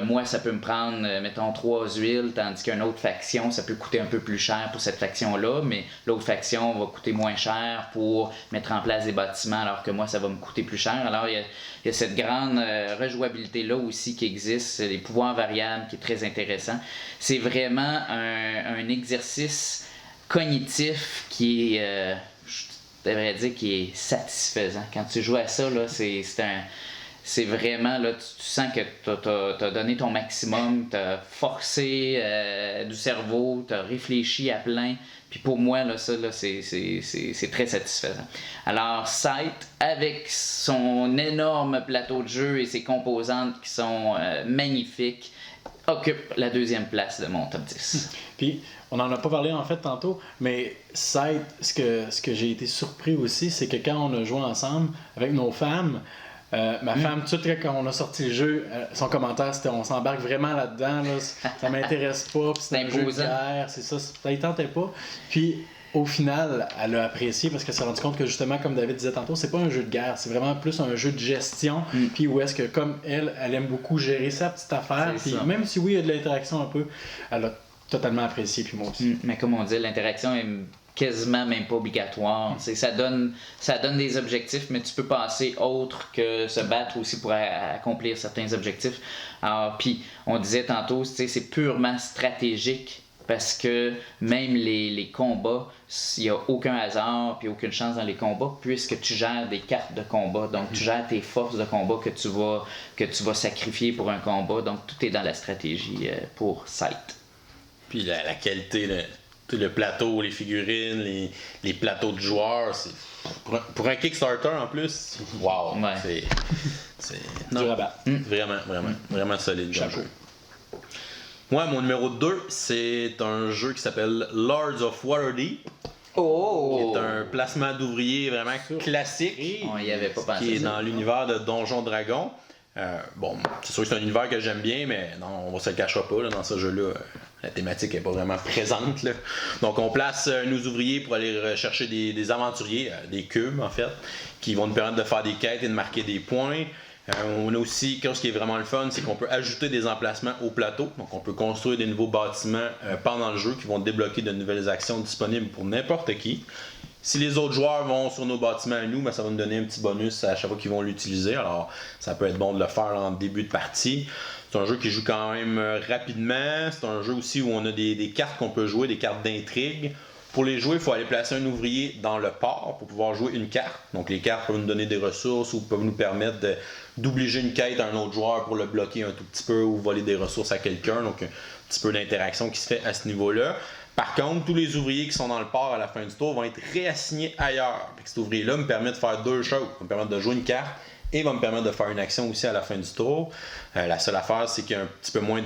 Moi, ça peut me prendre, mettons, 3 huiles, tandis qu'une autre faction, ça peut coûter un peu plus cher pour cette faction-là, mais l'autre faction va coûter moins cher pour mettre en place des bâtiments, alors que moi, ça va me coûter plus cher. Alors, il y a cette grande rejouabilité-là aussi qui existe, les pouvoirs variables qui est très intéressant. C'est vraiment un exercice cognitif qui est, je devrais dire, qui est satisfaisant. Quand tu joues à ça, là, c'est vraiment, là, tu sens que t'as donné ton maximum, t'as forcé du cerveau, t'as réfléchi à plein. Puis pour moi, là, ça, là, c'est très satisfaisant. Alors, Sight, avec son énorme plateau de jeu et ses composantes qui sont magnifiques, occupe la 2e place de mon top 10. Puis, on n'en a pas parlé en fait tantôt, mais Sight, ce que j'ai été surpris aussi, c'est que quand on a joué ensemble avec nos femmes, ma femme, tout de suite quand on a sorti le jeu, son commentaire c'était on s'embarque vraiment là-dedans, là, ça m'intéresse pas, puis c'est un jeu de guerre, c'est ça ne tentait pas. Puis au final, elle a apprécié parce qu'elle s'est rendue compte que justement, comme David disait tantôt, c'est pas un jeu de guerre, c'est vraiment plus un jeu de gestion. Puis où est-ce que, comme elle aime beaucoup gérer sa petite affaire, puis même si oui, il y a de l'interaction un peu, elle a totalement apprécié, puis moi aussi. Mais comme on dit, l'interaction est quasiment même pas obligatoire. Ça donne des objectifs, mais tu peux passer autre que se battre aussi pour accomplir certains objectifs. Alors, puis, on disait tantôt, c'est purement stratégique parce que même les combats, il n'y a aucun hasard puis aucune chance dans les combats puisque tu gères des cartes de combat. Donc, tu gères tes forces de combat que tu vas sacrifier pour un combat. Donc, tout est dans la stratégie pour Scythe. Puis la qualité, le plateau, les figurines, les plateaux de joueurs, c'est pour un Kickstarter en plus, wow! Ouais. C'est Du rabat. Vraiment solide. Chapeau. Moi, mon numéro 2, c'est un jeu qui s'appelle Lords of Waterdeep. Oh! Qui est un placement d'ouvriers vraiment classique. On y avait pas pensé. Qui est dans l'univers de Donjons Dragons. Bon, c'est sûr que c'est un univers que j'aime bien, mais non, on se le cachera pas, là, dans ce jeu-là, la thématique n'est pas vraiment présente. Là. Donc on place nos ouvriers pour aller rechercher des aventuriers, des cubes en fait, qui vont nous permettre de faire des quêtes et de marquer des points. On a aussi, ce qui est vraiment le fun, c'est qu'on peut ajouter des emplacements au plateau. Donc on peut construire des nouveaux bâtiments pendant le jeu qui vont débloquer de nouvelles actions disponibles pour n'importe qui. Si les autres joueurs vont sur nos bâtiments à nous, ça va nous donner un petit bonus à chaque fois qu'ils vont l'utiliser. Alors, ça peut être bon de le faire en début de partie. C'est un jeu qui joue quand même rapidement. C'est un jeu aussi où on a des cartes qu'on peut jouer, des cartes d'intrigue. Pour les jouer, il faut aller placer un ouvrier dans le port pour pouvoir jouer une carte. Donc, les cartes peuvent nous donner des ressources ou peuvent nous permettre d'obliger une quête à un autre joueur pour le bloquer un tout petit peu ou voler des ressources à quelqu'un. Donc, un petit peu d'interaction qui se fait à ce niveau-là. Par contre, tous les ouvriers qui sont dans le port à la fin du tour vont être réassignés ailleurs. Cet ouvrier-là me permet de faire deux choses. Il va me permettre de jouer une carte et va me permettre de faire une action aussi à la fin du tour. La seule affaire, c'est qu'il y a un petit peu moins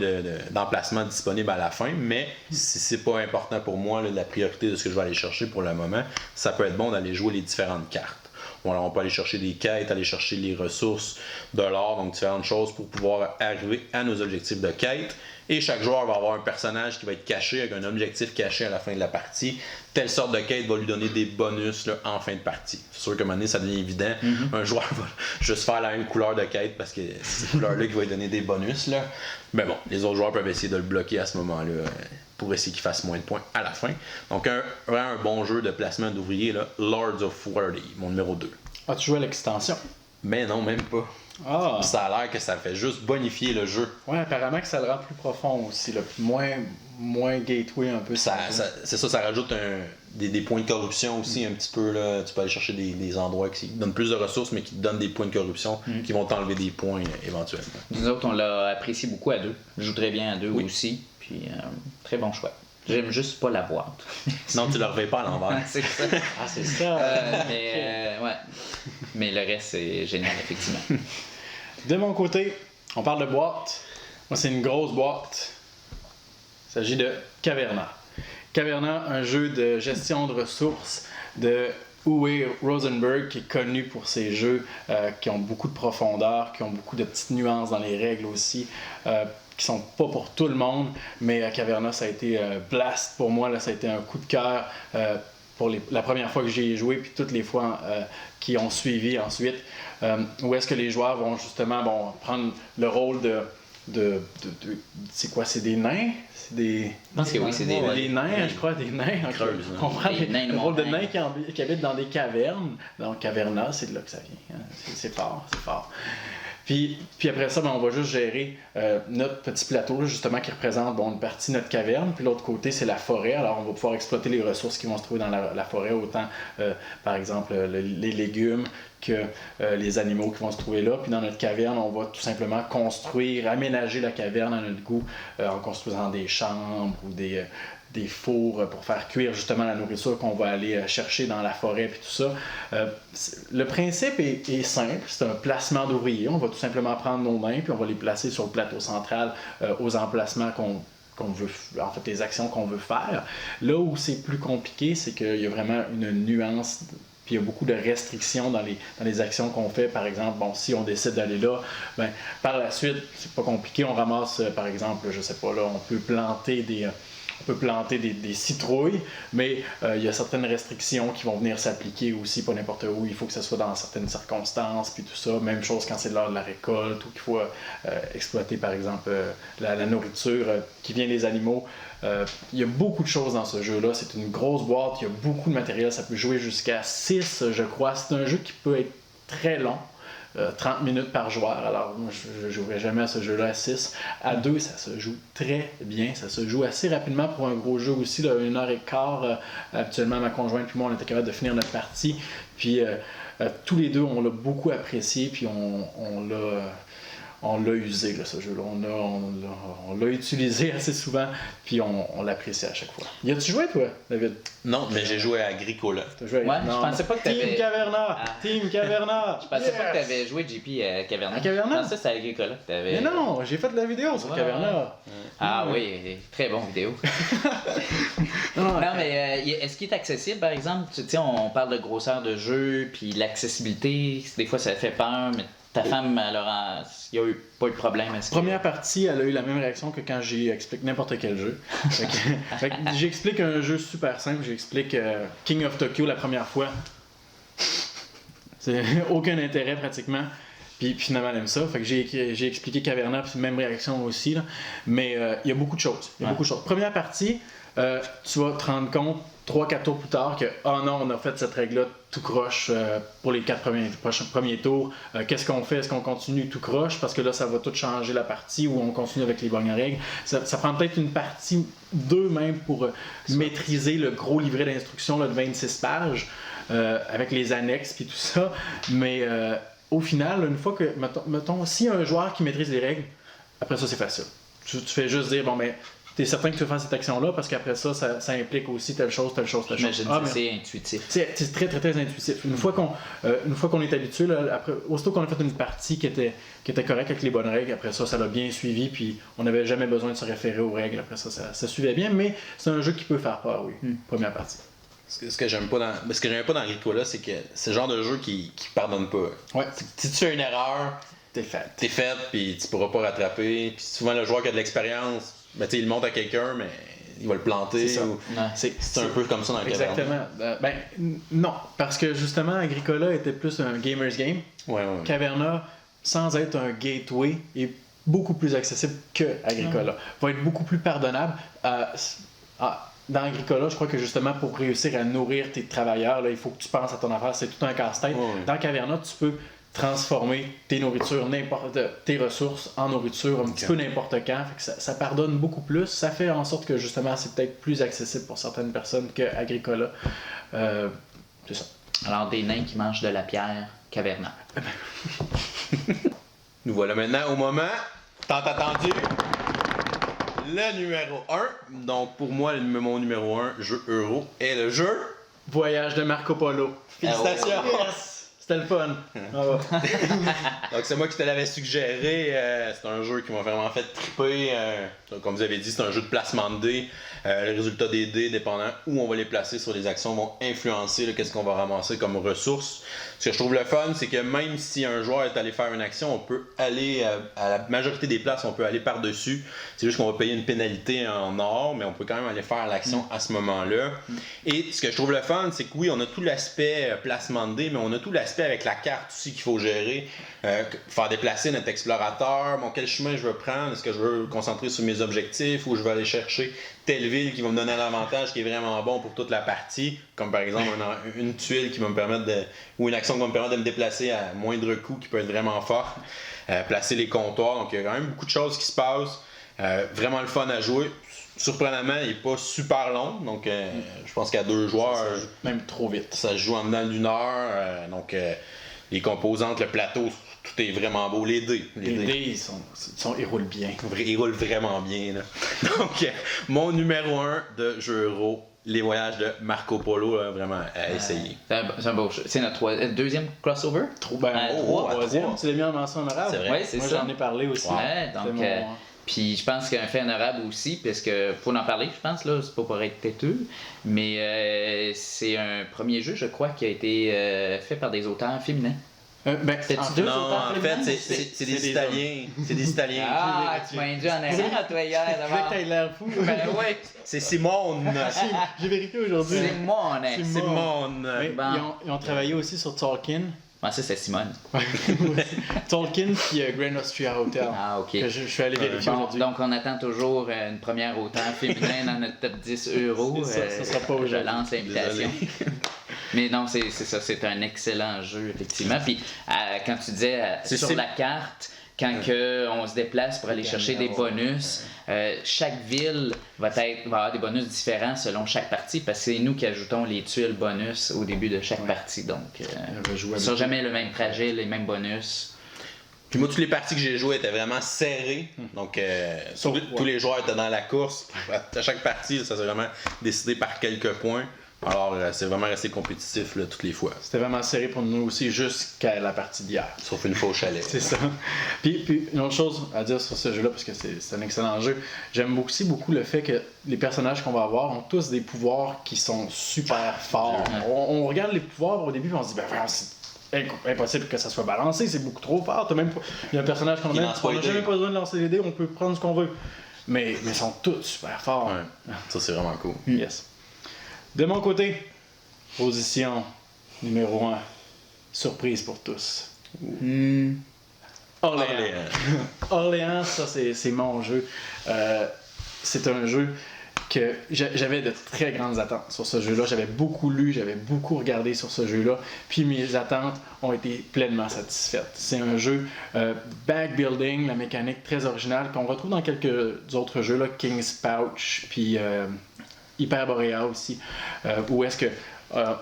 d'emplacements disponibles à la fin, mais si c'est pas important pour moi, la priorité de ce que je vais aller chercher pour le moment, ça peut être bon d'aller jouer les différentes cartes. Bon, alors on peut aller chercher des quêtes, aller chercher les ressources de l'or, donc différentes choses pour pouvoir arriver à nos objectifs de quête. Et chaque joueur va avoir un personnage qui va être caché avec un objectif caché à la fin de la partie. Telle sorte de quête va lui donner des bonus là, en fin de partie. C'est sûr qu'à un moment donné, ça devient évident. Un joueur va juste faire la même couleur de quête parce que c'est cette couleur-là qui va lui donner des bonus. Là. Mais bon, les autres joueurs peuvent essayer de le bloquer à ce moment-là pour essayer qu'il fasse moins de points à la fin. Donc vraiment un bon jeu de placement d'ouvriers, là, Lords of Waterdeep, mon numéro 2. Ah, tu joues à l'extension? Mais non, même pas. Ah. Ça a l'air que ça fait juste bonifier le jeu. Ouais, apparemment que ça le rend plus profond aussi, là. Moins gateway un peu. C'est ça, ça rajoute des points de corruption aussi un petit peu. Là. Tu peux aller chercher des endroits qui donnent plus de ressources, mais qui te donnent des points de corruption qui vont t'enlever des points éventuellement. Nous autres, on l'a apprécié beaucoup à deux. Je joue très bien à deux aussi. Puis, très bon choix. J'aime juste pas la boîte. Non, tu ne le revais pas à l'envers. C'est ça. Ah, c'est ça. Ouais. Mais le reste, c'est génial, effectivement. De mon côté, on parle de boîte. Moi, c'est une grosse boîte. Il s'agit de Caverna. Caverna, un jeu de gestion de ressources de Uwe Rosenberg, qui est connu pour ses jeux qui ont beaucoup de profondeur, qui ont beaucoup de petites nuances dans les règles aussi, qui sont pas pour tout le monde, mais Caverna, ça a été blast pour moi, là, ça a été un coup de cœur pour la première fois que j'y ai joué, puis toutes les fois qui ont suivi ensuite, où est-ce que les joueurs vont justement prendre le rôle de c'est quoi, c'est des nains? Je pense que oui, c'est des nains, je crois, des nains. Creuses, on prend le rôle de nains montagne. qui habitent dans des cavernes. Donc, Caverna, c'est de là que ça vient. Hein. C'est fort, c'est fort. Puis après ça, on va juste gérer notre petit plateau, là, justement, qui représente une partie de notre caverne. Puis l'autre côté, c'est la forêt. Alors, on va pouvoir exploiter les ressources qui vont se trouver dans la forêt, autant, par exemple, les légumes que les animaux qui vont se trouver là. Puis dans notre caverne, on va tout simplement construire, aménager la caverne à notre goût en construisant des chambres ou des fours pour faire cuire justement la nourriture qu'on va aller chercher dans la forêt puis tout ça. Le principe est simple, c'est un placement d'ouvriers. On va tout simplement prendre nos mains puis on va les placer sur le plateau central aux emplacements qu'on veut, en fait les actions qu'on veut faire. Là où c'est plus compliqué, c'est qu'il y a vraiment une nuance. Puis il y a beaucoup de restrictions dans les actions qu'on fait. Par exemple, si on décide d'aller là, par la suite, c'est pas compliqué. On ramasse, par exemple, je sais pas, là, on peut planter peut planter des citrouilles, mais il y a certaines restrictions qui vont venir s'appliquer aussi, pas n'importe où. Il faut que ce soit dans certaines circonstances, puis tout ça. Même chose quand c'est l'heure de la récolte ou qu'il faut exploiter, par exemple, la nourriture qui vient des animaux. Il y a beaucoup de choses dans ce jeu-là. C'est une grosse boîte, il y a beaucoup de matériel. Ça peut jouer jusqu'à 6, je crois. C'est un jeu qui peut être très long. 30 minutes par joueur. Alors, moi, je ne jouerai jamais à ce jeu-là à 6. À 2, ça se joue très bien. Ça se joue assez rapidement pour un gros jeu aussi. Là, 1h15. Habituellement, ma conjointe et moi, on était capable de finir notre partie. Puis, tous les deux, on l'a beaucoup apprécié. Puis, on l'a usé, là, ce jeu-là. On l'a utilisé assez souvent, puis on l'apprécie à chaque fois. Y a-tu joué, toi, David? Non, mais j'ai joué à Agricola. T'as joué Ouais, je pensais pas que t'avais... Team Caverna! Ah. Team Caverna! Je pensais pas que t'avais joué, JP, à Caverna. À Caverna? Je pensais que c'était à Agricola que t'avais... Mais non, j'ai fait de la vidéo sur Ouais, Caverna. Ah oui, très bon vidéo. Non, mais est-ce qu'il est accessible, par exemple? Tu sais, on parle de grosseur de jeu, puis l'accessibilité, des fois ça fait peur, mais ta femme, il n'y a pas eu de problème à ce Première partie, elle a eu la même réaction que quand j'explique n'importe quel jeu. Fait que j'explique un jeu super simple, j'explique King of Tokyo la première fois. C'est aucun intérêt pratiquement. Puis finalement, elle aime ça. Fait que j'ai expliqué Caverna, puis même réaction aussi. Là. Mais il y a beaucoup de choses. Première partie, tu vas te rendre compte 3-4 tours plus tard que oh non, on a fait cette règle-là tout croche pour les 4 premiers tours. Qu'est-ce qu'on fait? Est-ce qu'on continue tout croche? Parce que là, ça va tout changer la partie ou on continue avec les bonnes règles. Ça prend peut-être une partie 2 même pour maîtriser le gros livret d'instructions de 26 pages avec les annexes et tout ça. Mais au final, une fois que, mettons, s'il y a un joueur qui maîtrise les règles, après ça, c'est facile. Tu fais juste dire, bon, ben, t'es certain que tu veux faire cette action-là parce qu'après ça, ça implique aussi telle chose. J'imagine que c'est intuitif. C'est très, très, très intuitif. Une fois qu'on est habitué, là, après, aussitôt qu'on a fait une partie qui était correcte avec les bonnes règles, après ça, ça l'a bien suivi, puis on n'avait jamais besoin de se référer aux règles. Après ça suivait bien, mais c'est un jeu qui peut faire peur, oui. Première partie. Ce que j'aime pas dans Agricola, c'est que c'est le genre de jeu qui pardonne pas. Ouais. Si tu fais une erreur, T'es fait, puis tu pourras pas rattraper. Puis souvent, le joueur qui a de l'expérience, ben, il le monte à quelqu'un, mais il va le planter. C'est ça. C'est un peu comme ça dans le Exactement. Non, parce que justement, Agricola était plus un gamer's game. Ouais. Caverna, sans être un gateway, est beaucoup plus accessible que Agricola. Va être beaucoup plus pardonnable. Dans Agricola, je crois que justement pour réussir à nourrir tes travailleurs, là, il faut que tu penses à ton affaire, c'est tout un casse-tête. Ouais. Dans Caverna, tu peux transformer tes ressources en nourriture un petit peu n'importe quand. Fait que ça pardonne beaucoup plus. Ça fait en sorte que justement c'est peut-être plus accessible pour certaines personnes que Agricola. C'est ça. Alors des nains qui mangent de la pierre, Caverna. Nous voilà maintenant au moment tant attendu. Le numéro 1. Donc pour moi, mon numéro 1 jeu euro est le jeu Voyage de Marco Polo. Félicitations! Yes! C'était le fun. Donc c'est moi qui te l'avais suggéré. C'est un jeu qui m'a vraiment fait triper. Comme vous avez dit, c'est un jeu de placement de dés. Les résultats des dés, dépendant où on va les placer sur les actions, vont influencer qu'est-ce qu'on va ramasser comme ressources. Ce que je trouve le fun, c'est que même si un joueur est allé faire une action, on peut aller, à la majorité des places, on peut aller par-dessus. C'est juste qu'on va payer une pénalité en or, mais on peut quand même aller faire l'action à ce moment-là. Et ce que je trouve le fun, c'est que oui, on a tout l'aspect placement de dés, mais on a tout l'aspect avec la carte aussi qu'il faut gérer. Faire déplacer notre explorateur, quel chemin je veux prendre, est-ce que je veux me concentrer sur mes objectifs ou je veux aller chercher telle ville qui va me donner un avantage qui est vraiment bon pour toute la partie, comme par exemple une tuile qui va me permettre ou une action qui va me permettre de me déplacer à moindre coût qui peut être vraiment fort, placer les comptoirs, donc il y a quand même beaucoup de choses qui se passent, vraiment le fun à jouer. Surprenamment, il n'est pas super long, donc je pense qu'à 2 joueurs, ça joue même trop vite. Ça se joue en dedans d'une heure, donc les composantes, le plateau, tout est vraiment beau. Les dés, ils roulent bien. Ils roulent vraiment bien. Là. Donc, mon numéro 1 de jeu euro, les voyages de Marco Polo, là, vraiment à essayer. C'est un beau jeu. C'est notre deuxième crossover? Troisième. Tu l'as mis en mention honorable? C'est vrai. Ouais, c'est Moi, ça. j'en ai parlé aussi. Ouais, donc... Puis je pense qu'un fait honorable aussi, parce que faut en parler, je pense, là, c'est pas pour être têteux, mais c'est un premier jeu, je crois, qui a été fait par des auteurs féminins. C'était-tu deux Non, auteurs en fait, féminins? c'est des Italiens. C'est des Italiens. Ah, tu m'as induit en erreur, toi, hier, Je voulais que d'abord. t'aies l'air fou. Ben oui, C'est Simone. J'ai vérifié aujourd'hui. c'est mon hein. C'est Simone. Mais Bon. ils ont travaillé aussi sur Tolkien. Moi, ça, c'est Simone. Tolkien puis Grand Austria Hotel. Ah, ok. Que je suis allé vérifier Bon, aujourd'hui. donc, on attend toujours une première auteur féminin dans notre top 10 euros. C'est ça sera pas Je aujourd'hui. lance l'invitation. Mais non, c'est ça, c'est un excellent jeu, effectivement. Puis, quand tu disais sur la carte, quand on se déplace pour aller chercher des bonus, chaque ville va avoir des bonus différents selon chaque partie, parce que c'est nous qui ajoutons les tuiles bonus au début de chaque partie. Donc, ce ne sera jamais le même trajet, les mêmes bonus. Puis moi, toutes les parties que j'ai jouées étaient vraiment serrées. Donc, tous les joueurs étaient dans la course. À chaque partie, ça s'est vraiment décidé par quelques points. Alors, c'est vraiment resté compétitif là, toutes les fois. C'était vraiment serré pour nous aussi jusqu'à la partie d'hier. Sauf une fois au chalet. C'est ça. Puis une autre chose à dire sur ce jeu-là, parce que c'est un excellent jeu, j'aime aussi beaucoup le fait que les personnages qu'on va avoir ont tous des pouvoirs qui sont super forts. On regarde les pouvoirs au début et on se dit, ben vraiment, c'est impossible que ça soit balancé, c'est beaucoup trop fort. Il y a un personnage qu'on aime, on n'a jamais pas besoin de lancer les dés, on peut prendre ce qu'on veut. Mais ils sont tous super forts. Ouais. Ça, c'est vraiment cool. Yes. De mon côté, position numéro 1, surprise pour tous. Orléans. Orléans, ça c'est mon jeu. C'est un jeu que j'avais de très grandes attentes sur ce jeu-là. J'avais beaucoup lu, j'avais beaucoup regardé sur ce jeu-là. Puis mes attentes ont été pleinement satisfaites. C'est un jeu backbuilding, la mécanique très originale qu'on retrouve dans quelques autres jeux, là, King's Pouch, puis Hyperborea aussi, où est-ce que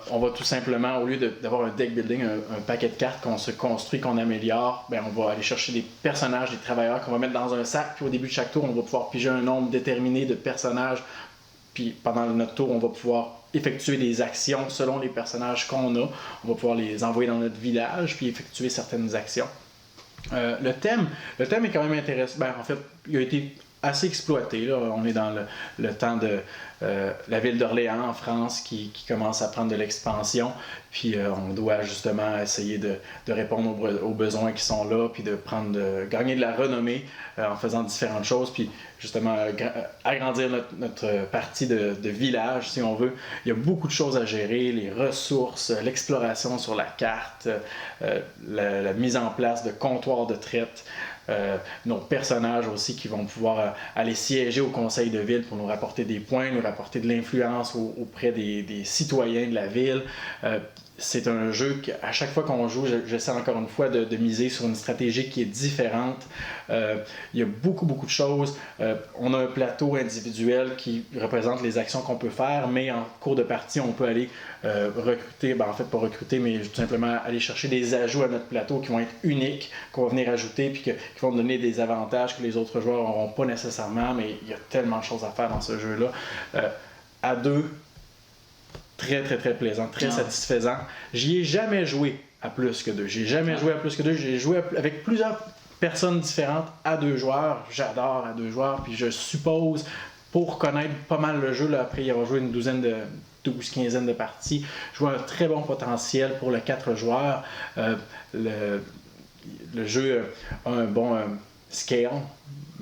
on va tout simplement, au lieu d'avoir un deck building, un paquet de cartes qu'on se construit, qu'on améliore, ben on va aller chercher des personnages, des travailleurs qu'on va mettre dans un sac, puis au début de chaque tour, on va pouvoir piger un nombre déterminé de personnages, puis pendant notre tour, on va pouvoir effectuer des actions selon les personnages qu'on a. On va pouvoir les envoyer dans notre village, puis effectuer certaines actions. Le thème est quand même intéressant. Ben, en fait, il a été assez exploité. Là. On est dans le temps de la ville d'Orléans en France qui commence à prendre de l'expansion. Puis on doit justement essayer de répondre aux besoins qui sont là, puis de gagner de la renommée en faisant différentes choses, puis justement agrandir notre partie de village, si on veut. Il y a beaucoup de choses à gérer, les ressources, l'exploration sur la carte, la mise en place de comptoirs de traite. Nos personnages aussi qui vont pouvoir aller siéger au conseil de ville pour nous rapporter des points, nous rapporter de l'influence auprès des citoyens de la ville. C'est un jeu qu'à chaque fois qu'on joue, j'essaie encore une fois de miser sur une stratégie qui est différente. Il y a beaucoup de choses. On a un plateau individuel qui représente les actions qu'on peut faire, mais en cours de partie, on peut aller recruter, en fait pas recruter, mais tout simplement aller chercher des ajouts à notre plateau qui vont être uniques, qu'on va venir ajouter, puis qui vont donner des avantages que les autres joueurs n'auront pas nécessairement, mais il y a tellement de choses à faire dans ce jeu-là. À deux, très plaisant, très satisfaisant. J'y ai jamais joué à plus que deux. J'ai joué avec plusieurs personnes différentes à deux joueurs. J'adore à deux joueurs. Puis je suppose, pour connaître pas mal le jeu, là, après y avoir joué une quinzaine de parties, je vois un très bon potentiel pour le 4 joueurs. Le jeu a un bon scale,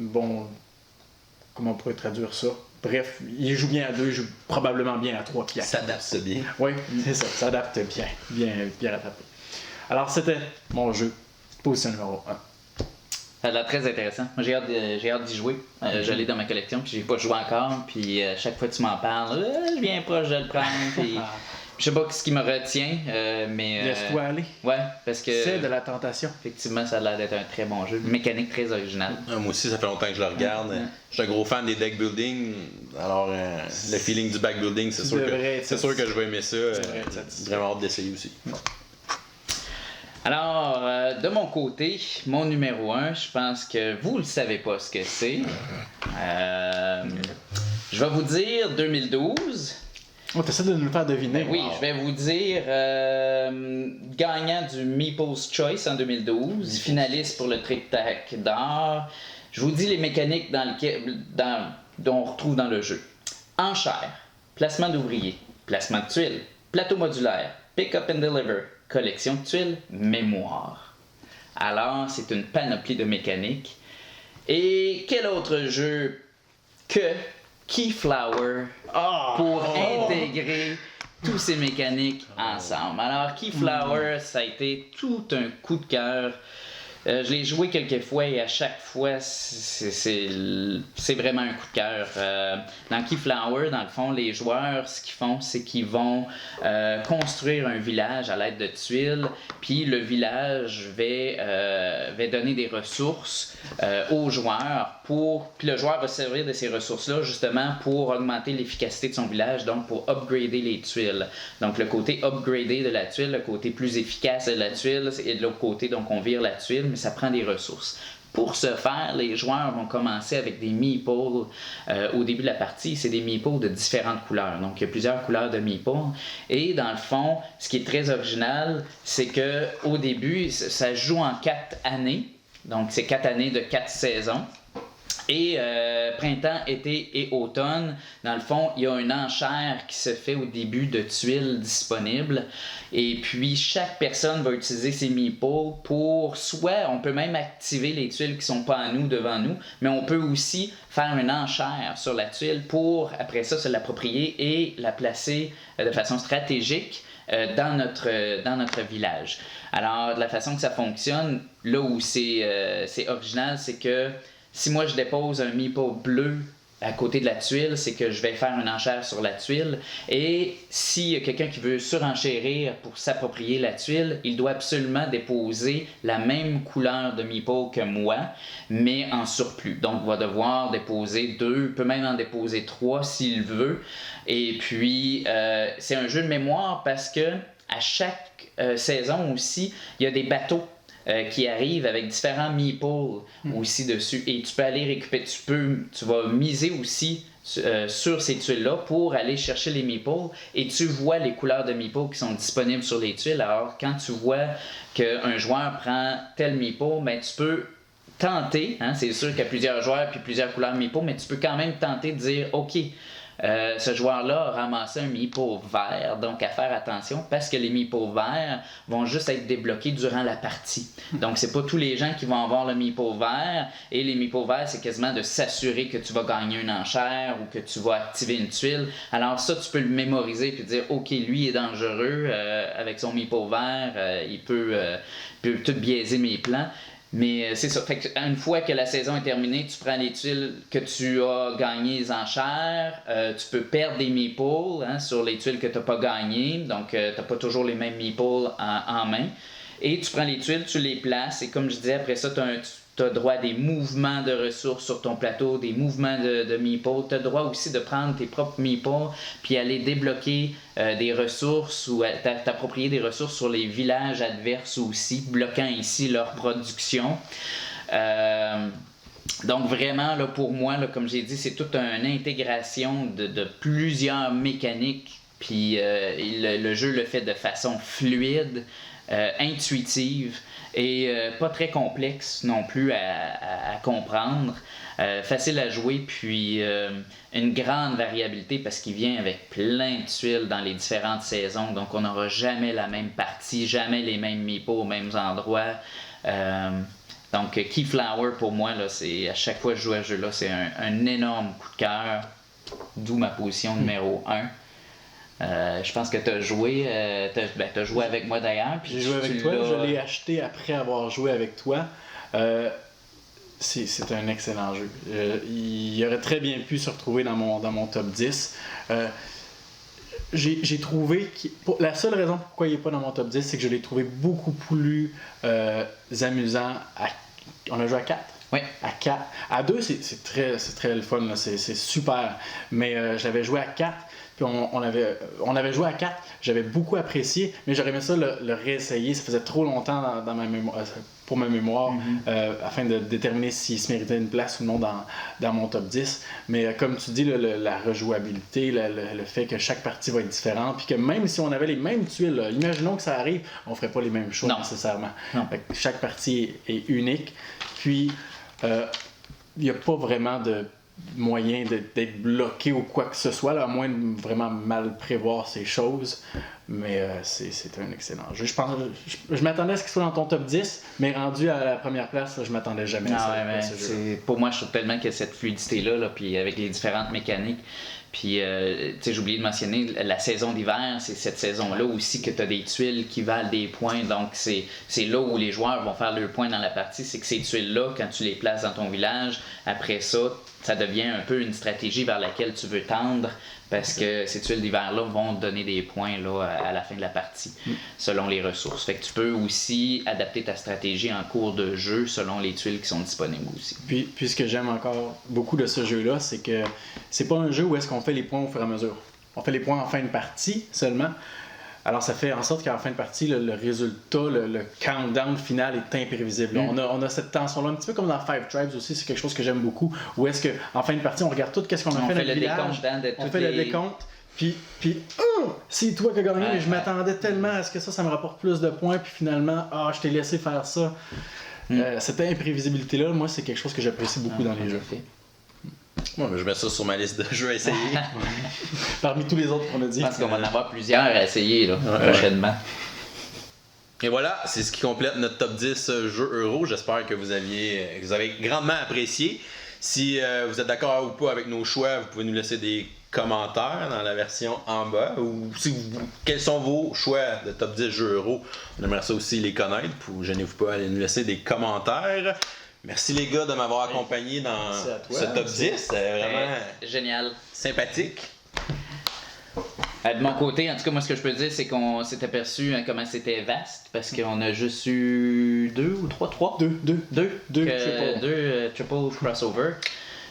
comment on pourrait traduire ça? Bref, il joue bien à 2, il joue probablement bien à 3 puis à 4. S'adapte bien. Oui, c'est ça, s'adapte bien rattrapé. Alors, c'était mon jeu, position numéro 1. Ça a l'air très intéressant. Moi, j'ai hâte d'y jouer. Je l'ai dans ma collection, puis j'ai pas joué encore. Puis chaque fois que tu m'en parles, je viens proche de le prendre. Puis je sais pas ce qui me retient, mais. Laisse-toi aller. Ouais, parce que. C'est de la tentation. Effectivement, ça a l'air d'être un très bon jeu. Une mécanique très originale. Moi aussi, ça fait longtemps que je le regarde. Je suis un gros fan des deck building. Alors, le feeling du back building, c'est sûr que je vais aimer ça. Vraiment hâte d'essayer aussi. Alors, de mon côté, mon numéro 1, je pense que vous ne savez pas ce que c'est. Je vais vous dire 2012. Oh, t'essaies de nous le faire deviner. Oui, je vais vous dire gagnant du Meeple's Choice en 2012, finaliste pour le Trick Tac d'or. Je vous dis les mécaniques dont on retrouve dans le jeu. Enchères, placement d'ouvriers, placement de tuiles, plateau modulaire, pick up and deliver, collection de tuiles mémoire. Alors, c'est une panoplie de mécaniques. Et quel autre jeu que Keyflower pour intégrer tous ces mécaniques ensemble. Alors, Keyflower, ça a été tout un coup de cœur. Je l'ai joué quelques fois et à chaque fois, c'est vraiment un coup de cœur. Dans Keyflower, dans le fond, les joueurs, ce qu'ils font, c'est qu'ils vont construire un village à l'aide de tuiles, puis le village va donner des ressources aux joueurs puis le joueur va servir de ces ressources-là justement pour augmenter l'efficacité de son village, donc pour upgrader les tuiles. Donc le côté upgradé de la tuile, le côté plus efficace de la tuile, et de l'autre côté, donc on vire la tuile, mais ça prend des ressources. Pour ce faire, les joueurs vont commencer avec des meeples au début de la partie. C'est des meeples de différentes couleurs. Donc, il y a plusieurs couleurs de meeples. Et dans le fond, ce qui est très original, c'est que au début, ça se joue en 4 années. Donc, c'est 4 années de 4 saisons. Et printemps, été et automne, dans le fond, il y a une enchère qui se fait au début de tuiles disponibles. Et puis, chaque personne va utiliser ses meeples pour soit, on peut même activer les tuiles qui ne sont pas à nous, devant nous, mais on peut aussi faire une enchère sur la tuile pour, après ça, se l'approprier et la placer de façon stratégique dans notre village. Alors, de la façon que ça fonctionne, là où c'est original, c'est que si moi je dépose un meeple bleu à côté de la tuile, c'est que je vais faire une enchère sur la tuile. Et s'il y a quelqu'un qui veut surenchérir pour s'approprier la tuile, il doit absolument déposer la même couleur de meeple que moi, mais en surplus. Donc, il va devoir déposer 2, peut même en déposer 3 s'il veut. Et puis, c'est un jeu de mémoire parce que à chaque saison aussi, il y a des bateaux qui arrivent avec différents meeples aussi dessus. Et tu peux aller récupérer, tu vas miser aussi sur ces tuiles-là pour aller chercher les meeples et tu vois les couleurs de meeples qui sont disponibles sur les tuiles. Alors, quand tu vois qu'un joueur prend tel meeple, ben, tu peux tenter, c'est sûr qu'il y a plusieurs joueurs puis plusieurs couleurs de meeples, mais tu peux quand même tenter de dire « OK, ce joueur-là a ramassé un meeple vert, donc à faire attention parce que les meeples verts vont juste être débloqués durant la partie. Donc c'est pas tous les gens qui vont avoir le meeple vert et les meeples verts c'est quasiment de s'assurer que tu vas gagner une enchère ou que tu vas activer une tuile. Alors ça tu peux le mémoriser puis dire ok lui est dangereux avec son meeple vert, il peut tout biaiser mes plans. Mais c'est ça. Fait une fois que la saison est terminée, tu prends les tuiles que tu as gagnées les enchères. Tu peux perdre des meeples sur les tuiles que tu n'as pas gagnées. Donc, tu n'as pas toujours les mêmes meeples en main. Et tu prends les tuiles, tu les places. Et comme je disais, après ça, tu as droit à des mouvements de ressources sur ton plateau, des mouvements de meeples. Tu as droit aussi de prendre tes propres meeples puis aller débloquer des ressources ou t'approprier des ressources sur les villages adverses aussi, bloquant ainsi leur production. Donc vraiment, là, pour moi, là, comme j'ai dit, c'est toute une intégration de plusieurs mécaniques. Puis le jeu le fait de façon fluide, intuitive et pas très complexe non plus à comprendre. Facile à jouer, puis une grande variabilité parce qu'il vient avec plein de tuiles dans les différentes saisons. Donc on n'aura jamais la même partie, jamais les mêmes meeples aux mêmes endroits. Donc Keyflower pour moi, là, c'est, à chaque fois que je joue à ce jeu-là, c'est un énorme coup de cœur, d'où ma position numéro 1. Je pense que tu as joué, t'as joué avec moi d'ailleurs. J'ai joué avec toi, je l'ai acheté après avoir joué avec toi. C'est un excellent jeu. Il aurait très bien pu se retrouver dans mon top 10. J'ai trouvé la seule raison pourquoi il n'est pas dans mon top 10, c'est que je l'ai trouvé beaucoup plus amusant. On a joué à 4? Oui. À 4. À 2, c'est très le fun, là. C'est super. Mais j'avais joué à 4. Puis on avait joué à 4, j'avais beaucoup apprécié, mais j'aurais aimé ça le réessayer. Ça faisait trop longtemps dans ma mémoire, pour ma mémoire, afin de déterminer s'il se méritait une place ou non dans mon top 10. Mais comme tu dis, la rejouabilité, le fait que chaque partie va être différente, puis que même si on avait les mêmes tuiles, là, imaginons que ça arrive, on ne ferait pas les mêmes choses nécessairement. Fait que chaque partie est unique. Puis, il n'y a pas vraiment de moyen d'être bloqué ou quoi que ce soit, là, à moins de vraiment mal prévoir ces choses. Mais c'est un excellent jeu. Je m'attendais à ce qu'il soit dans ton top 10, mais rendu à la première place, je m'attendais jamais à ça. Ouais, pour moi, je trouve tellement qu'il y a cette fluidité-là, là, puis avec les différentes mécaniques. Puis, j'ai oublié de mentionner, la saison d'hiver, c'est cette saison-là aussi que tu as des tuiles qui valent des points. Donc, c'est là où les joueurs vont faire leurs points dans la partie. C'est que ces tuiles-là, quand tu les places dans ton village, après ça devient un peu une stratégie vers laquelle tu veux tendre. Parce que ces tuiles d'hiver-là vont te donner des points là, à la fin de la partie, selon les ressources. Fait que tu peux aussi adapter ta stratégie en cours de jeu selon les tuiles qui sont disponibles aussi. Puis ce que j'aime encore beaucoup de ce jeu-là, c'est que c'est pas un jeu où est-ce qu'on fait les points au fur et à mesure. On fait les points en fin de partie seulement. Alors ça fait en sorte qu'en fin de partie, le résultat, le countdown final est imprévisible. On a cette tension-là, un petit peu comme dans Five Tribes aussi, c'est quelque chose que j'aime beaucoup, où est-ce qu'en fin de partie, on regarde tout ce qu'on a fait dans le village, on fait le décompte, puis c'est toi qui as gagné, mais je m'attendais tellement à ce que ça me rapporte plus de points, puis finalement, je t'ai laissé faire ça. Cette imprévisibilité-là, moi, c'est quelque chose que j'apprécie beaucoup dans les jeux. Moi, je mets ça sur ma liste de jeux à essayer. Parmi tous les autres qu'on a dit. Je pense qu'on va en avoir plusieurs à essayer là, prochainement. Et voilà, c'est ce qui complète notre top 10 jeux euro. J'espère que vous avez grandement apprécié. Si vous êtes d'accord ou pas avec nos choix, vous pouvez nous laisser des commentaires dans la version en bas. Ou quels sont vos choix de top 10 jeux euro. On aimerait ça aussi les connaître. Gênez-vous pas, allez nous laisser des commentaires. Merci les gars de m'avoir accompagné dans ce top 10. C'était vraiment génial. Sympathique. De mon côté, en tout cas, moi, ce que je peux dire, c'est qu'on s'est aperçu comment c'était vaste, parce qu'on a juste eu deux triple crossover.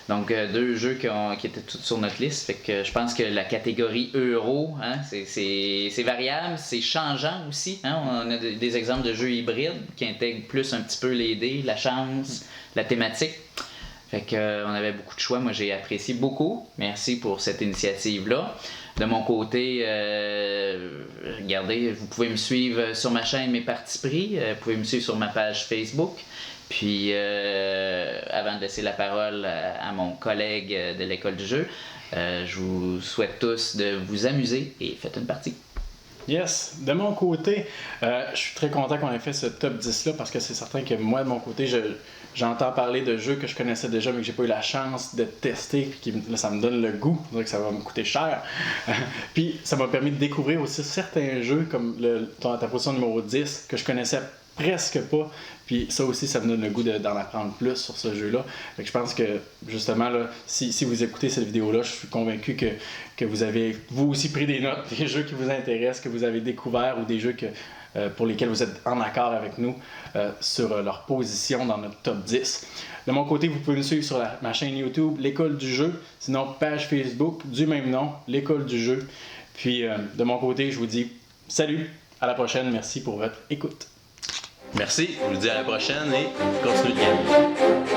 Donc, deux jeux qui étaient tous sur notre liste. Fait que je pense que la catégorie euro, c'est variable, c'est changeant aussi. On a des exemples de jeux hybrides qui intègrent plus un petit peu les dés, la chance, la thématique. Fait que on avait beaucoup de choix. Moi, j'ai apprécié beaucoup. Merci pour cette initiative-là. De mon côté, regardez, vous pouvez me suivre sur ma chaîne Mes Partis Pris. Vous pouvez me suivre sur ma page Facebook. Puis, avant de laisser la parole à mon collègue de l'école du jeu, je vous souhaite tous de vous amuser et faites une partie. Yes! De mon côté, je suis très content qu'on ait fait ce top 10-là parce que c'est certain que moi, de mon côté, j'entends parler de jeux que je connaissais déjà mais que j'ai pas eu la chance de tester. Puis là, ça me donne le goût. Je dirais que ça va me coûter cher. Puis ça m'a permis de découvrir aussi certains jeux comme ta position numéro 10 que je connaissais presque pas. Puis ça aussi, ça me donne le goût d'en apprendre plus sur ce jeu-là. Fait que je pense que, justement, là, si vous écoutez cette vidéo-là, je suis convaincu que vous avez, vous aussi, pris des notes, des jeux qui vous intéressent, que vous avez découverts ou des jeux pour lesquels vous êtes en accord avec nous sur leur position dans notre top 10. De mon côté, vous pouvez nous suivre sur ma chaîne YouTube, l'École du jeu, sinon page Facebook du même nom, l'École du jeu. Puis, de mon côté, je vous dis salut, à la prochaine, merci pour votre écoute. Merci, je vous dis à la prochaine et continuez de gagner.